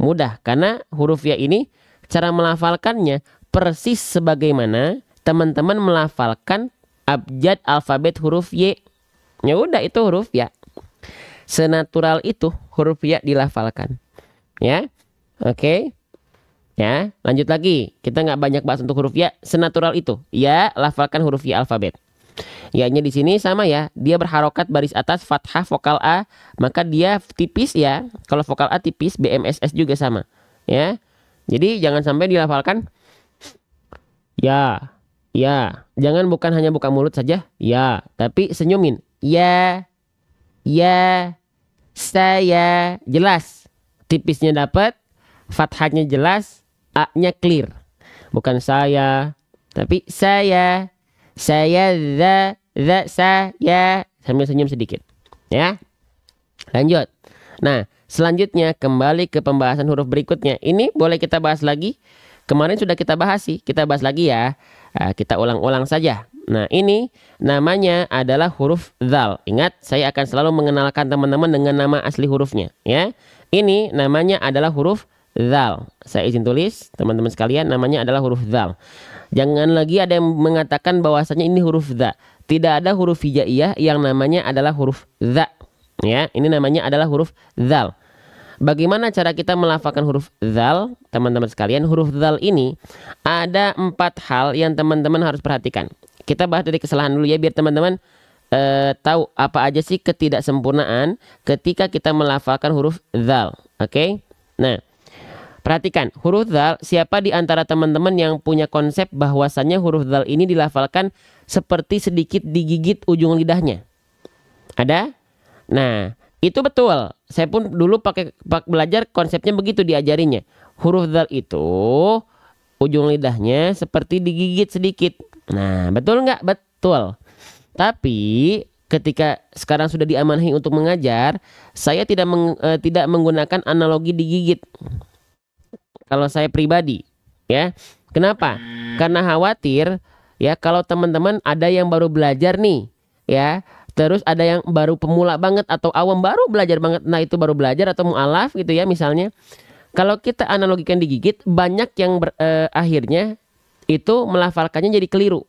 Mudah, karena huruf ya ini cara melafalkannya persis sebagaimana teman-teman melafalkan abjad alfabet huruf Y. Ya udah, itu huruf ya. Senatural itu huruf ya dilafalkan. Ya. Oke. Ya, lanjut lagi. Kita nggak banyak bahas untuk huruf ya. Senatural itu. Ya, lafalkan huruf ya alfabet. Ya-nya di sini sama ya, dia berharokat baris atas fathah vokal A, maka dia tipis ya. Kalau vokal A tipis, BMSS juga sama ya. Jadi jangan sampai dilafalkan ya, ya. Jangan bukan hanya buka mulut saja ya, tapi senyumin. Ya, ya, saya. Jelas. Tipisnya dapat, fathahnya jelas, A-nya clear. Bukan saya, tapi saya. Saya, saya. Sambil senyum sedikit. Ya. Lanjut. Nah, selanjutnya kembali ke pembahasan huruf berikutnya. Ini boleh kita bahas lagi. Kemarin sudah kita bahas sih. Kita bahas lagi ya. Nah, kita ulang-ulang saja. Nah, ini namanya adalah huruf dzal. Ingat, saya akan selalu mengenalkan teman-teman dengan nama asli hurufnya. Ya. Ini namanya adalah huruf dzal. Saya izin tulis, teman-teman sekalian, namanya adalah huruf dzal. Jangan lagi ada yang mengatakan bahwasanya ini huruf dza. Tidak ada huruf hijaiyah yang namanya adalah huruf dza. Ya, ini namanya adalah huruf dzal. Bagaimana cara kita melafalkan huruf dzal, teman-teman sekalian? Huruf dzal ini ada 4 hal yang teman-teman harus perhatikan. Kita bahas dari kesalahan dulu ya, biar teman-teman tahu apa aja sih ketidaksempurnaan ketika kita melafalkan huruf dzal. Oke? Nah, perhatikan huruf dzal. Siapa di antara teman-teman yang punya konsep bahwasannya huruf dzal ini dilafalkan seperti sedikit digigit ujung lidahnya? Ada? Nah, itu betul. Saya pun dulu pakai belajar konsepnya begitu diajarinya. Huruf dzal itu ujung lidahnya seperti digigit sedikit. Nah, betul nggak? Betul. Tapi ketika sekarang sudah diamanahi untuk mengajar, saya tidak menggunakan analogi digigit. Kalau saya pribadi, ya. Kenapa? Karena khawatir ya kalau teman-teman ada yang baru belajar nih, ya. Terus ada yang baru pemula banget atau awam baru belajar banget. Nah, itu baru belajar atau mu'alaf gitu ya misalnya. Kalau kita analogikan digigit, banyak yang akhirnya itu melafalkannya jadi keliru.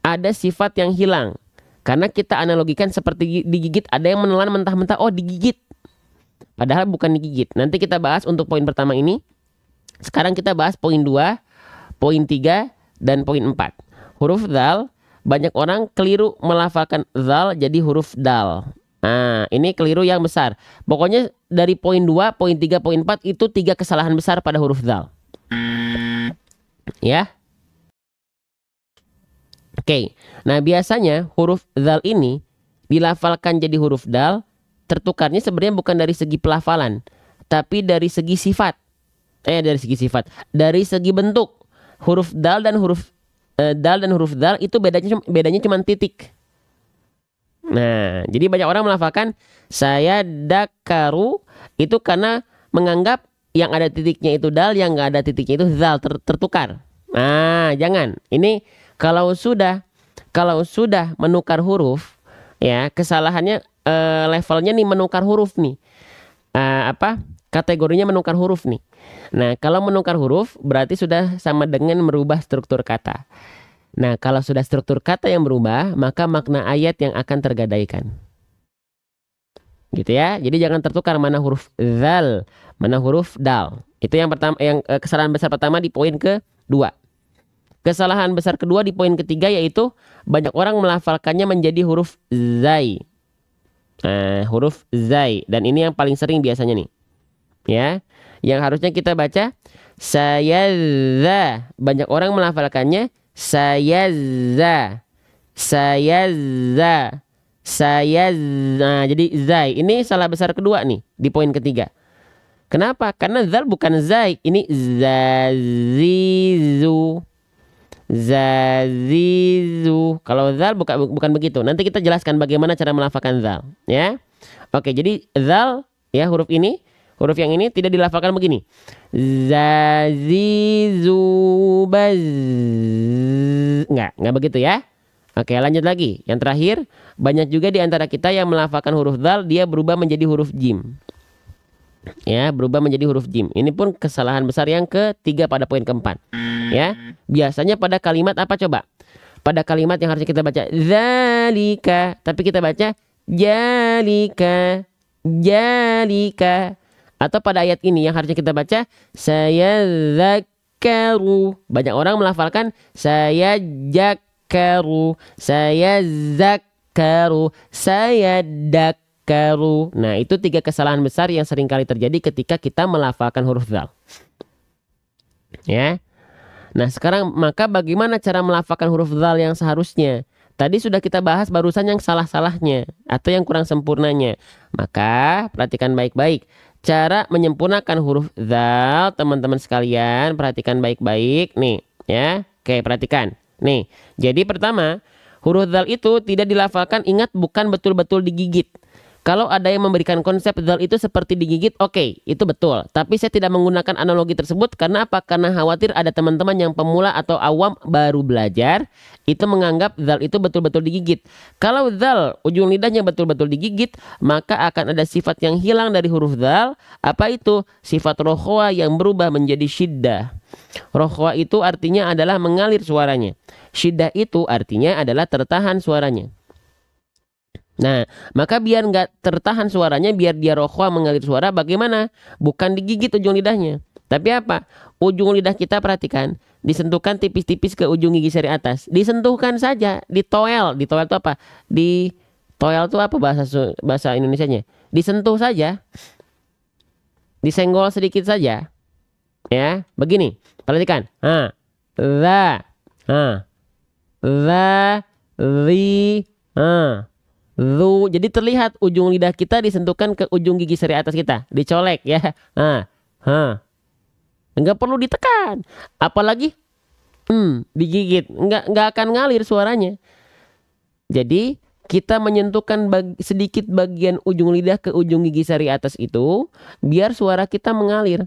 Ada sifat yang hilang. Karena kita analogikan seperti digigit, ada yang menelan mentah-mentah, oh digigit. Padahal bukan digigit. Nanti kita bahas untuk poin pertama ini. Sekarang kita bahas poin 2, poin 3, dan poin 4. Huruf dzal, banyak orang keliru melafalkan dzal jadi huruf dal. Nah, ini keliru yang besar. Pokoknya dari poin 2, poin 3, poin 4 itu 3 kesalahan besar pada huruf dzal. Ya. Oke. Nah, biasanya huruf dzal ini dilafalkan jadi huruf dal, tertukarnya sebenarnya bukan dari segi pelafalan, tapi dari segi sifat. Dari segi bentuk. Huruf dal dan huruf dal itu bedanya cuma titik. Nah, jadi banyak orang melafalkan saya dakaru itu karena menganggap yang ada titiknya itu dal, yang nggak ada titiknya itu zal, tertukar. Nah, jangan. Ini kalau sudah menukar huruf, ya kesalahannya levelnya nih menukar huruf nih. Kategorinya menukar huruf nih. Nah, kalau menukar huruf berarti sudah sama dengan merubah struktur kata. Nah, kalau sudah struktur kata yang berubah, maka makna ayat yang akan tergadaikan. Gitu ya. Jadi jangan tertukar mana huruf zal, mana huruf dal. Itu yang pertama, kesalahan besar pertama di poin kedua. Kesalahan besar kedua di poin ketiga yaitu banyak orang melafalkannya menjadi huruf zai. Huruf zai, dan ini yang paling sering biasanya nih. Ya, yang harusnya kita baca saya za. Banyak orang melafalkannya saya za. Nah, jadi zai. Ini salah besar kedua nih di poin ketiga. Kenapa? Karena zal bukan zai. Ini zazizu. Kalau zal bukan begitu. Nanti kita jelaskan bagaimana cara melafalkan zal, ya. Oke, jadi zal ya, huruf yang ini tidak dilafalkan begini. Zazizubaz. Enggak begitu ya. Oke, lanjut lagi. Yang terakhir, banyak juga di antara kita yang melafalkan huruf dzal, dia berubah menjadi huruf jim. Ya, berubah menjadi huruf jim. Ini pun kesalahan besar yang ketiga pada poin keempat. Ya, biasanya pada kalimat apa coba? Pada kalimat yang harusnya kita baca zalika, tapi kita baca jalika. Atau pada ayat ini yang harusnya kita baca saya zakaru. Banyak orang melafalkan saya zakaru, saya zakaru, saya dakaru. Nah, itu 3 kesalahan besar yang seringkali terjadi ketika kita melafalkan huruf dzal. Ya. Nah, sekarang maka bagaimana cara melafalkan huruf dzal yang seharusnya? Tadi sudah kita bahas barusan yang salah-salahnya atau yang kurang sempurnanya. Maka perhatikan baik-baik. Cara menyempurnakan huruf dzal, teman-teman sekalian, perhatikan baik-baik nih, ya. Oke, perhatikan. Nih. Jadi pertama, huruf dzal itu tidak dilafalkan, ingat bukan betul-betul digigit. Kalau ada yang memberikan konsep dzal itu seperti digigit, oke, itu betul. Tapi saya tidak menggunakan analogi tersebut karena apa? Karena khawatir ada teman-teman yang pemula atau awam baru belajar itu menganggap dzal itu betul-betul digigit. Kalau dzal ujung lidahnya betul-betul digigit, maka akan ada sifat yang hilang dari huruf dzal. Apa itu? Sifat rokhwa yang berubah menjadi syiddah. Rokhwa itu artinya adalah mengalir suaranya. Syiddah itu artinya adalah tertahan suaranya. Nah, maka biar nggak tertahan suaranya, biar dia rokhwa mengalir suara, bagaimana? Bukan digigit ujung lidahnya. Tapi apa? Ujung lidah kita perhatikan, disentuhkan tipis-tipis ke ujung gigi seri atas. Disentuhkan saja, ditoel. Ditoel itu apa? Ditoel itu apa bahasa Indonesianya? Disentuh saja. Disenggol sedikit saja. Ya, begini. Perhatikan. Za, zi, Zu. Jadi terlihat ujung lidah kita disentuhkan ke ujung gigi seri atas kita, dicolek ya. Enggak perlu ditekan, apalagi digigit, enggak akan ngalir suaranya. Jadi kita menyentuhkan sedikit bagian ujung lidah ke ujung gigi seri atas itu, biar suara kita mengalir.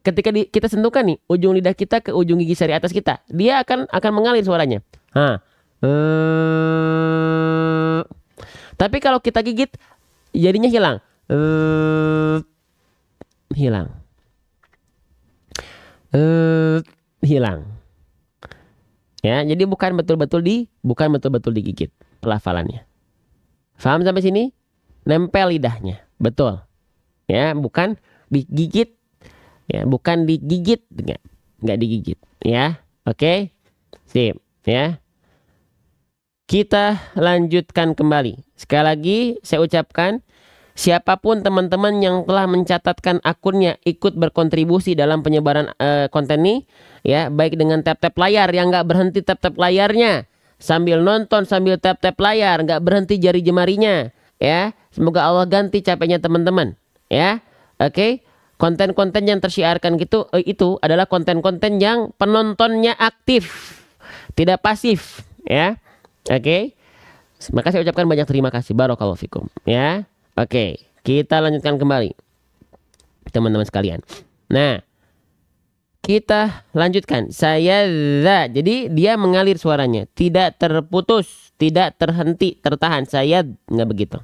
Ketika kita sentuhkan nih ujung lidah kita ke ujung gigi seri atas kita, dia akan mengalir suaranya. Tapi kalau kita gigit jadinya hilang. Hilang. Ya, jadi bukan betul-betul digigit pelafalannya. Paham sampai sini? Nempel lidahnya. Betul. Ya, bukan digigit. Ya, bukan digigit, enggak digigit, ya. Oke. Sip, ya. Kita lanjutkan kembali. Sekali lagi saya ucapkan, siapapun teman-teman yang telah mencatatkan akunnya ikut berkontribusi dalam penyebaran konten ini, ya, baik dengan tap-tap layar yang nggak berhenti tap-tap layarnya, sambil nonton sambil tap-tap layar, nggak berhenti jari jemarinya, ya. Semoga Allah ganti capeknya teman-teman, ya. Oke. Konten-konten yang tersiarkan gitu itu adalah konten-konten yang penontonnya aktif, tidak pasif, ya. Oke. Maka saya ucapkan banyak terima kasih. Barakallahu fikum, ya. Oke, kita lanjutkan kembali teman-teman sekalian. Nah, kita lanjutkan. Saya za. Jadi dia mengalir suaranya, tidak terputus, tidak terhenti, tertahan. Saya nggak begitu.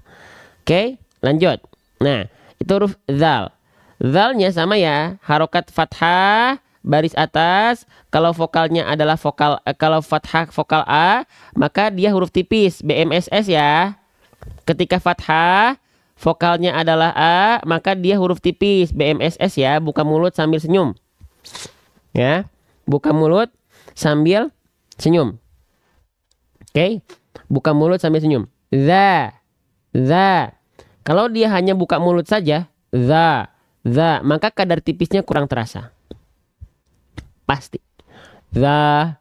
Oke, lanjut. Nah, itu huruf zal. Zalnya sama ya, harokat fathah baris atas. Kalau vokalnya adalah kalau fathah vokal A, maka dia huruf tipis BMSS ya. Ketika fathah vokalnya adalah A, maka dia huruf tipis BMSS ya. Buka mulut sambil senyum, ya. Buka mulut sambil senyum. Oke. Buka mulut sambil senyum. Za. Kalau dia hanya buka mulut saja, za, maka kadar tipisnya kurang terasa. Pasti. Za.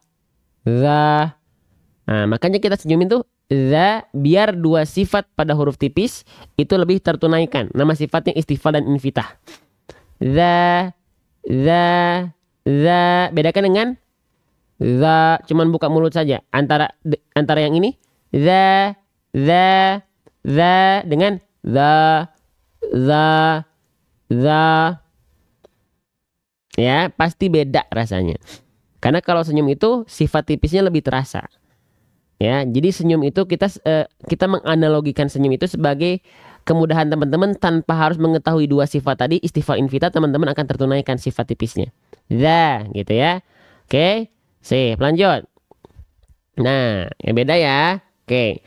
Nah, makanya kita senyumin tuh za, biar dua sifat pada huruf tipis itu lebih tertunaikan. Nama sifatnya istifal dan infitah. Za. Bedakan dengan za cuman buka mulut saja. Antara yang ini za dengan za. Ya, pasti beda rasanya. Karena kalau senyum itu sifat tipisnya lebih terasa. Ya, jadi senyum itu kita menganalogikan senyum itu sebagai kemudahan teman-teman tanpa harus mengetahui dua sifat tadi, istifal infitah, teman-teman akan tertunaikan sifat tipisnya. Za, gitu ya. Oke, sip, lanjut. Nah, yang beda ya. Oke.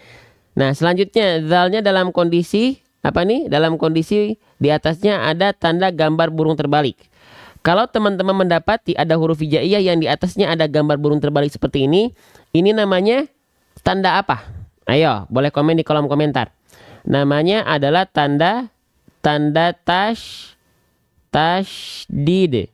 Nah, selanjutnya zalnya dalam kondisi apa nih? Dalam kondisi di atasnya ada tanda gambar burung terbalik. Kalau teman-teman mendapati ada huruf hijaiyah yang di atasnya ada gambar burung terbalik seperti ini namanya tanda apa? Ayo, boleh komen di kolom komentar. Namanya adalah tanda tasydid.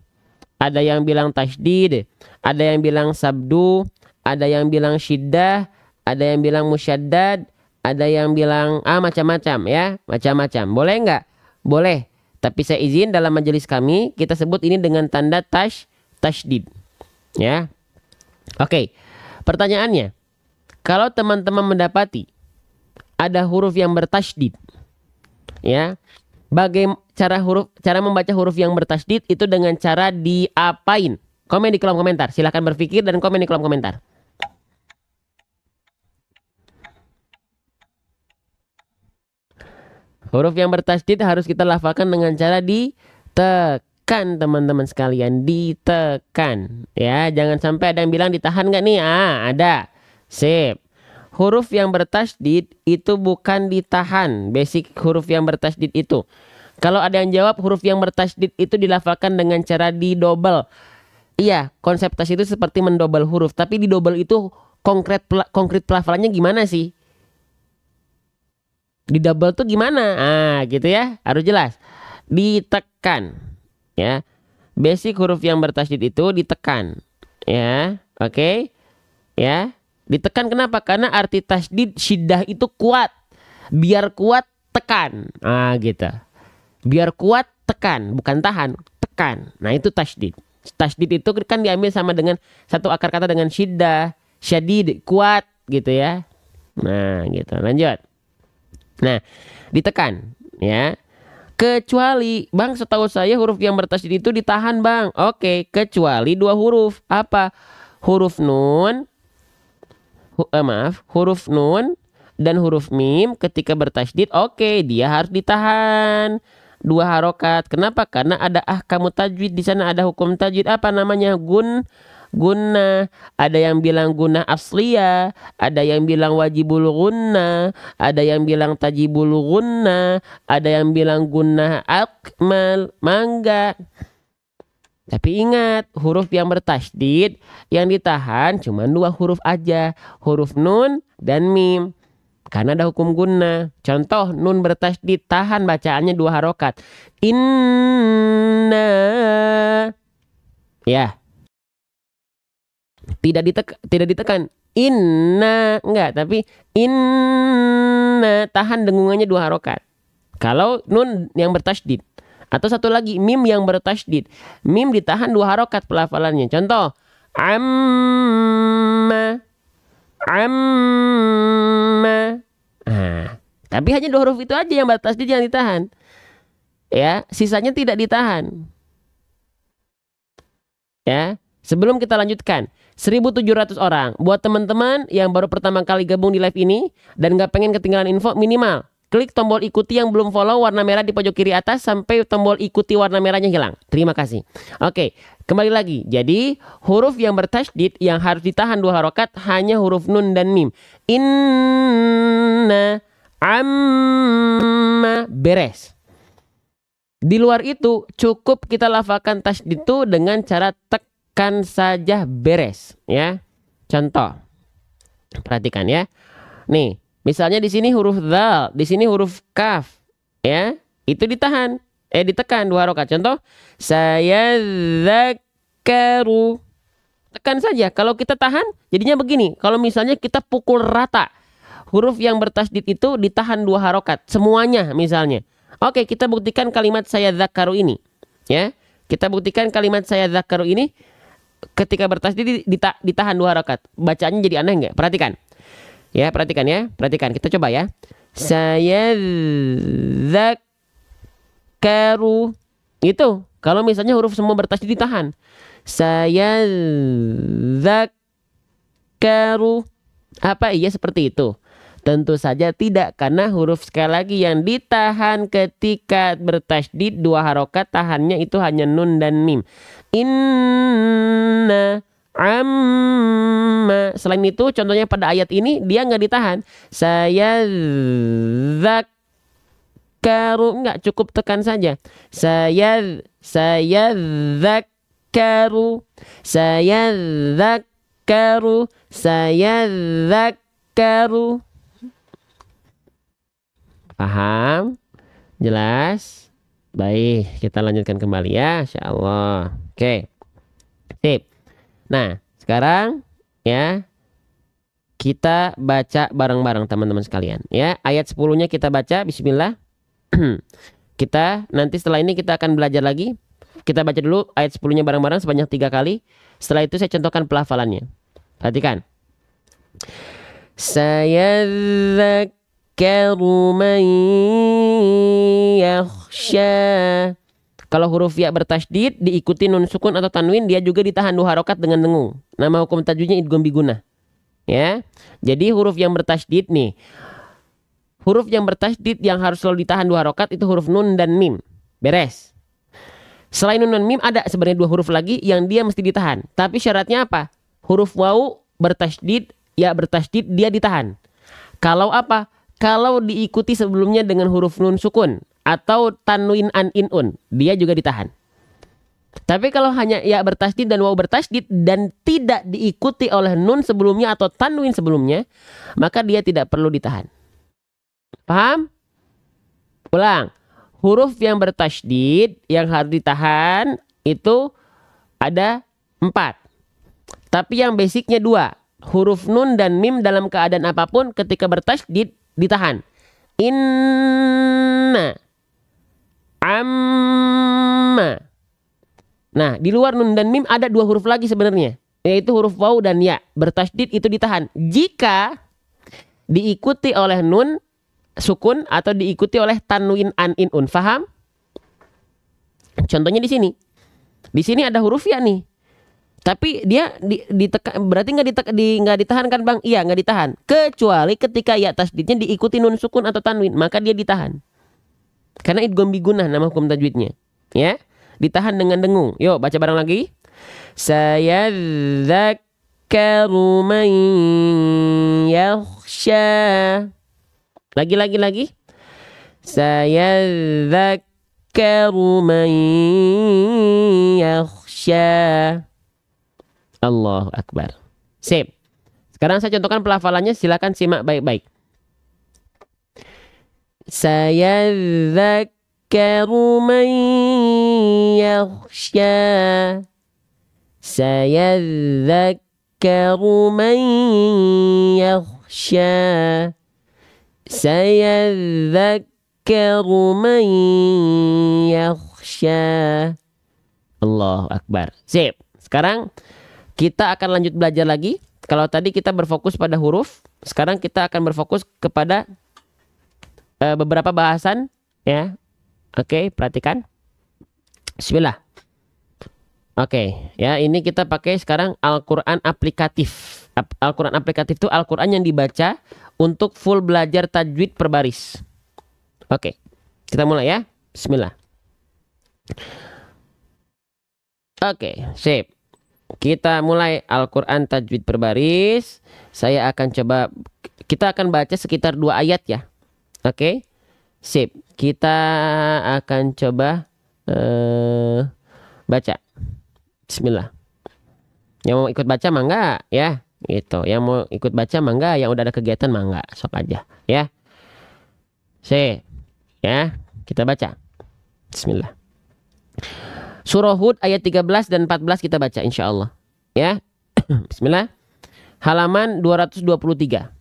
Ada yang bilang tasydid, ada yang bilang sabdu, ada yang bilang syiddah, ada yang bilang musyaddad, ada yang bilang macam-macam ya, macam-macam. Boleh nggak? Boleh. Tapi saya izin dalam majelis kami kita sebut ini dengan tanda tasydid. Ya. Oke. Pertanyaannya, kalau teman-teman mendapati ada huruf yang bertasydid, ya, bagaimana cara membaca huruf yang bertasydid itu dengan cara diapain? Komen di kolom komentar. Silahkan berpikir dan komen di kolom komentar. Huruf yang bertasydid harus kita lafalkan dengan cara ditekan, teman-teman sekalian. Ditekan. Ya, jangan sampai ada yang bilang ditahan nggak nih? Ada. Sip. Huruf yang bertasydid itu bukan ditahan. Basic huruf yang bertasydid itu. Kalau ada yang jawab huruf yang bertasydid itu dilafalkan dengan cara didobel. Iya, konsep tasydid itu seperti mendobel huruf. Tapi didobel itu konkret pelafalannya gimana sih? Di double tuh gimana? Gitu ya. Harus jelas. Ditekan. Ya. Basic huruf yang bertasydid itu ditekan. Ya. Oke. Ya. Ditekan kenapa? Karena arti tasydid syiddah itu kuat. Biar kuat tekan. Gitu. Biar kuat tekan, bukan tahan, tekan. Nah, itu tasydid. Tasydid itu kan diambil sama dengan satu akar kata dengan syiddah, syadid, kuat gitu ya. Nah, gitu. Lanjut. Nah, ditekan ya. Kecuali, Bang, setahu saya huruf yang bertasydid itu ditahan, Bang. Oke, kecuali dua huruf. Apa? Huruf nun, huruf nun dan huruf mim ketika bertasydid, oke, dia harus ditahan. 2 harokat. Kenapa? Karena ada ahkamu tajwid di sana, ada hukum tajwid. Apa namanya? Gunnah. Ada yang bilang gunnah asliyah, ada yang bilang wajibul gunnah, ada yang bilang tajibul gunnah, ada yang bilang gunnah akmal, mangga. Tapi ingat, huruf yang bertasydid yang ditahan cuma 2 huruf aja, huruf nun dan mim. Karena ada hukum gunnah. Contoh, nun bertasydid, tahan bacaannya 2 harokat. Inna. Ya. Tidak ditekan. Inna. Enggak, tapi inna. Tahan dengungannya 2 harokat. Kalau nun yang bertasydid. Atau satu lagi, mim yang bertasydid. Mim ditahan 2 harokat pelafalannya. Contoh, amma. Tapi hanya 2 huruf itu aja yang bertasydid yang ditahan. Ya, sisanya tidak ditahan. Ya, sebelum kita lanjutkan, 1.700 orang. Buat teman-teman yang baru pertama kali gabung di live ini dan gak pengen ketinggalan info, minimal klik tombol ikuti yang belum follow warna merah di pojok kiri atas sampai tombol ikuti warna merahnya hilang. Terima kasih. Oke, kembali lagi. Jadi huruf yang bertasydid yang harus ditahan 2 harokat hanya huruf nun dan mim. Inna, amma, beres. Di luar itu cukup kita lafalkan tasydid itu dengan cara tekan saja, beres ya. Contoh. Perhatikan ya. Nih, misalnya di sini huruf dzal, di sini huruf kaf, ya, itu ditahan, ditekan 2 harokat. Contoh, saya dzakaru, tekan saja. Kalau kita tahan, jadinya begini. Kalau misalnya kita pukul rata, huruf yang bertasydid itu ditahan 2 harokat, semuanya misalnya. Oke, kita buktikan kalimat saya dzakaru ini, ya. Kita buktikan kalimat saya dzakaru ini ketika bertasydid ditahan 2 harokat. Bacaannya jadi aneh nggak? Perhatikan. Ya, perhatikan ya. Perhatikan. Kita coba ya. Saya dzakaru. Itu. Kalau misalnya huruf semua bertasydid ditahan. Saya dzakaru. Apa iya seperti itu? Tentu saja tidak. Karena huruf sekali lagi yang ditahan ketika bertasydid 2 harokat, tahannya itu hanya nun dan mim. Inna, amma. Selain itu contohnya pada ayat ini dia nggak ditahan. Saya dzakaru, nggak, cukup tekan saja. Saya sayadzakkaru, sayadzakkaru, sayadzakkaru. Paham? Jelas? Baik, kita lanjutkan kembali ya, insyaallah. Oke. Sip. Nah, sekarang ya kita baca bareng-bareng teman-teman sekalian ya. Ayat 10-nya kita baca, bismillah. Kita nanti setelah ini kita akan belajar lagi. Kita baca dulu ayat 10-nya bareng-bareng sebanyak 3 kali. Setelah itu saya contohkan pelafalannya. Perhatikan. Sayadzakkaru man yakhsha. Kalau huruf ya bertasydid diikuti nun sukun atau tanwin, dia juga ditahan 2 harokat dengan dengung. Nama hukum tajwidnya idgham bigunah. Ya. Jadi huruf yang bertasydid nih. Huruf yang bertasydid yang harus selalu ditahan 2 harokat itu huruf nun dan mim. Beres. Selain nun dan mim ada sebenarnya 2 huruf lagi yang dia mesti ditahan. Tapi syaratnya apa? Huruf waw bertasydid, ya bertasydid dia ditahan. Kalau apa? Kalau diikuti sebelumnya dengan huruf nun sukun atau tanwin an in un, dia juga ditahan. Tapi kalau hanya ya bertasydid dan waw bertasydid dan tidak diikuti oleh nun sebelumnya atau tanwin sebelumnya, maka dia tidak perlu ditahan. Paham? Ulang. Huruf yang bertasydid yang harus ditahan itu ada 4. Tapi yang basicnya 2. Huruf nun dan mim dalam keadaan apapun ketika bertasydid ditahan. Inna, amma. Nah, di luar nun dan mim ada 2 huruf lagi sebenarnya, yaitu huruf waw dan ya. Bertasydid itu ditahan jika diikuti oleh nun sukun atau diikuti oleh tanwin an in un. Faham? Contohnya di sini. Di sini ada huruf ya nih. Tapi dia berarti nggak ditahan kan Bang? Iya, nggak ditahan. Kecuali ketika ya tasdidnya diikuti nun sukun atau tanwin, maka dia ditahan. Karena idgham bigunah nama hukum tajwidnya. Ya, ditahan dengan dengung. Yuk baca bareng lagi. Sayadzakkaru man yakhsha. Lagi. Sayadzakkaru man yakhsha. Allahu Akbar. Sip. Sekarang saya contohkan pelafalannya, silakan simak baik-baik. Sayadzakkaru man yakhsha. Sayadzakkaru man yakhsha. Sayadzakkaru man yakhsha. Allahu Akbar. Sip. Sekarang kita akan lanjut belajar lagi. Kalau tadi kita berfokus pada huruf, sekarang kita akan berfokus kepada beberapa bahasan ya. Oke, perhatikan. Bismillah. Oke, ya ini kita pakai sekarang Al-Qur'an aplikatif. Al-Qur'an aplikatif itu Al-Qur'an yang dibaca untuk full belajar tajwid per baris. Oke. Kita mulai ya. Bismillah. Oke, sip. Kita mulai Al-Quran tajwid per baris. Saya akan coba, kita akan baca sekitar 2 ayat ya. Oke, sip. Kita akan coba baca. Bismillah. Yang mau ikut baca mangga ya. Gitu. Yang mau ikut baca mangga, yang udah ada kegiatan mangga, sok aja ya. Sip. Ya, kita baca. Bismillah. Surah Hud ayat 13 dan 14 kita baca insyaallah. Ya. Bismillah. Halaman 223.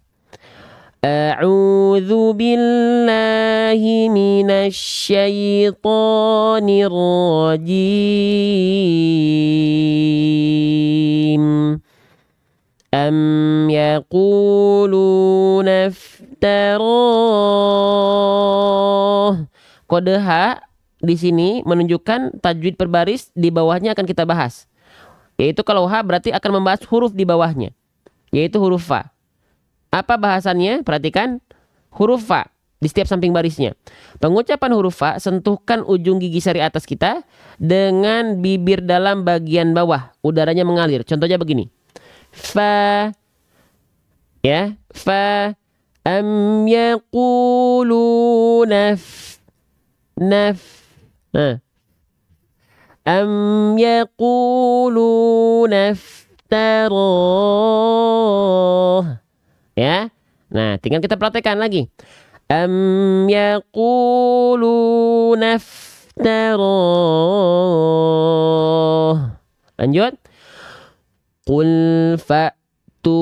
A'udzu billahi minasyaitonir rajim. Am yaquluna iftarah. Kode H di sini menunjukkan tajwid per baris, di bawahnya akan kita bahas. Yaitu kalau H berarti akan membahas huruf di bawahnya, yaitu huruf Fa. Apa bahasannya? Perhatikan huruf Fa di setiap samping barisnya. Pengucapan huruf Fa, sentuhkan ujung gigi sari atas kita dengan bibir dalam bagian bawah, udaranya mengalir. Contohnya begini. Fa. Ya, fa. Am yaquluna naf. Nah, Am yaquluna iftarah. Ya. Nah, tinggal kita praktekkan lagi. Am yaquluna iftarah. Lanjut. Qul fa'tu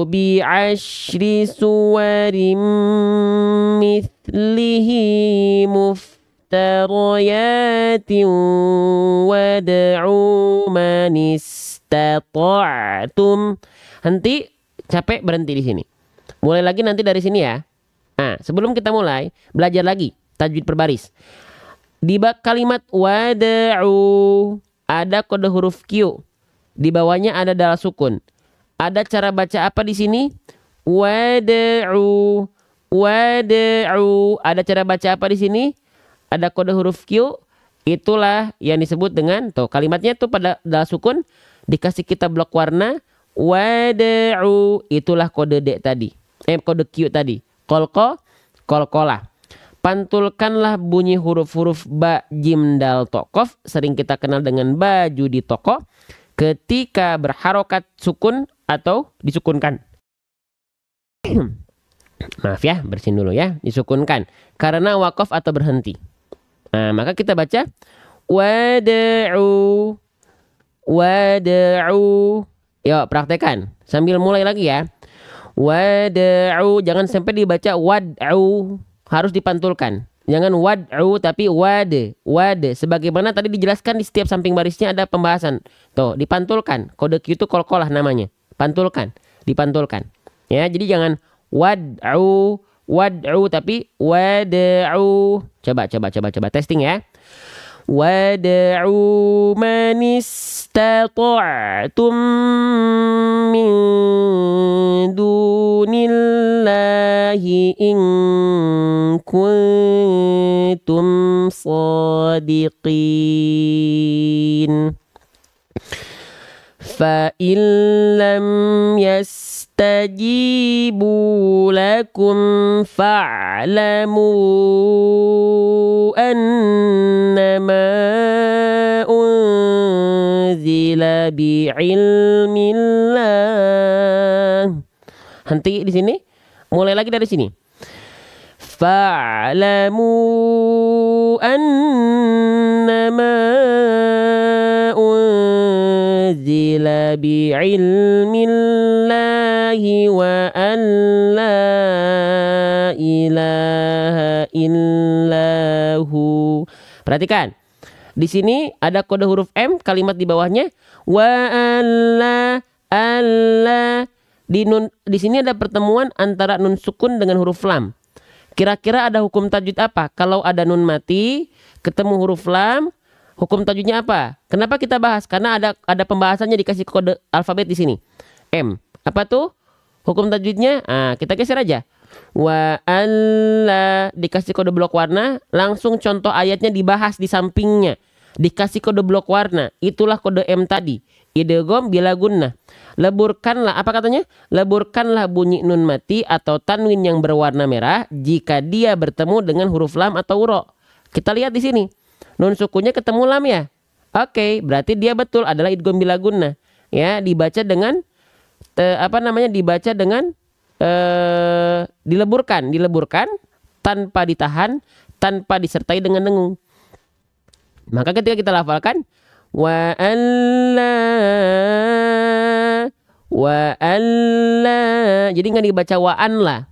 bi'ashri suwarim mithlihi muftariyatin wad'u man istata'tum. Henti, capek, berhenti di sini. Mulai lagi nanti dari sini ya. Nah, sebelum kita mulai, belajar lagi tajwid perbaris. Di kalimat wad'u ada kode huruf Q. Di bawahnya ada dal sukun. Ada cara baca apa di sini? Wad'u, wad'u. Ada cara baca apa di sini? Ada kode huruf Q. Itulah yang disebut dengan tuh kalimatnya tuh pada dal sukun dikasih kita blok warna wad'u. Itulah kode D tadi. Kode Q tadi. Kolko, kolkolah. Pantulkanlah bunyi huruf-huruf ba, jim, dal, to, kof. Sering kita kenal dengan baju di toko. Ketika berharokat sukun atau disukunkan. Maaf ya, bersihin dulu ya. Disukunkan. Karena wakof atau berhenti. Nah, maka kita baca. Wad'u. Wad'u. Yuk, praktekan. Sambil mulai lagi ya. Wad'u. Jangan sampai dibaca wad'u. Harus dipantulkan. Jangan wad'u tapi wad. Wad. Sebagaimana tadi dijelaskan di setiap samping barisnya ada pembahasan. Tuh, dipantulkan. Kode Q itu kolkolah namanya. Pantulkan. Dipantulkan. Ya, jadi jangan wad'u. Wad'u tapi wad'u. Coba. Testing ya. Wad'u man istata'tum min dunillahi in kuntum sadiqin. Fa in lam yastajibu lakum fa'lamu annama unzila bi'ilmillah. Henti di sini. Mulai lagi dari sini. Fa'lamu annama unzila bi'ilmillahi wa an la ilaha illahu. Perhatikan. Di sini ada kode huruf M, kalimat di bawahnya wa alla. Di sini ada pertemuan antara nun sukun dengan huruf lam. Kira-kira ada hukum tajwid apa? Kalau ada nun mati ketemu huruf lam, hukum tajwidnya apa? Kenapa kita bahas? Karena ada pembahasannya dikasih kode alfabet di sini. M. Apa tuh? Hukum tajwidnya? Nah, kita geser aja. Wa alla dikasih kode blok warna, langsung contoh ayatnya dibahas di sampingnya. Dikasih kode blok warna, itulah kode M tadi. Idgham bila gunnah. Leburkanlah, apa katanya? Leburkanlah bunyi nun mati atau tanwin yang berwarna merah jika dia bertemu dengan huruf lam atau ro. Kita lihat di sini. Nun sukunnya ketemu lam ya. Oke, berarti dia betul adalah idgham bila gunnah. Ya, dibaca dengan dibaca dengan dileburkan tanpa ditahan, tanpa disertai dengan dengung. Maka ketika kita lafalkan wa alla, jadi nggak dibaca wa an lah,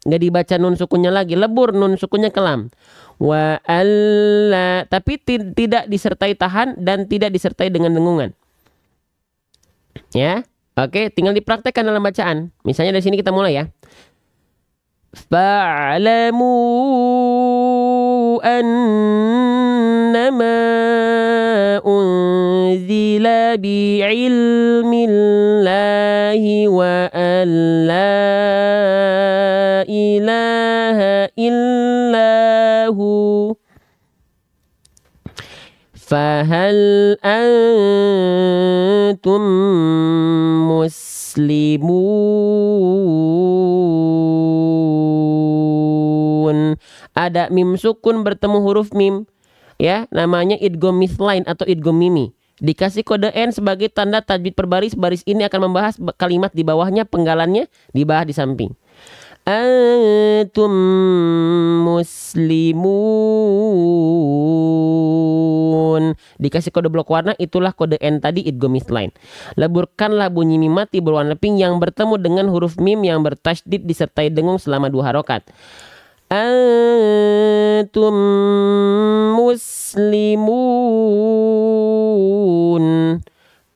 nggak dibaca nun sukunnya lagi, lebur nun sukunnya ke lam. Wa alla, tapi tidak disertai tahan dan tidak disertai dengan dengungan. Ya, oke, tinggal dipraktekkan dalam bacaan. Misalnya dari sini kita mulai ya. Fa'lamu annama unzila bi'ilmillahi wa an la ilaha illahu. Fahal antum muslimun. Ada mim sukun bertemu huruf mim. ya, namanya idgham mithlain atau idgham mimi. Dikasih kode N sebagai tanda tajwid per baris. Baris ini akan membahas kalimat di bawahnya, penggalannya dibahas di samping. Antum muslimun. Dikasih kode blok warna, itulah kode N tadi, idgham mithlain. Leburkanlah bunyi mim mati berwarna pink yang bertemu dengan huruf mim yang bertasydid disertai dengung selama 2 harokat. Antum muslimun.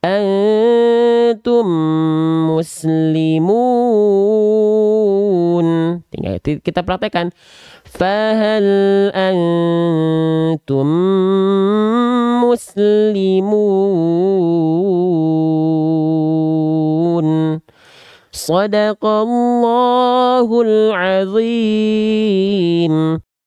Antum muslimun. Tinggal kita praktekkan. Fahal antum muslimun. Sadaqallahul azim.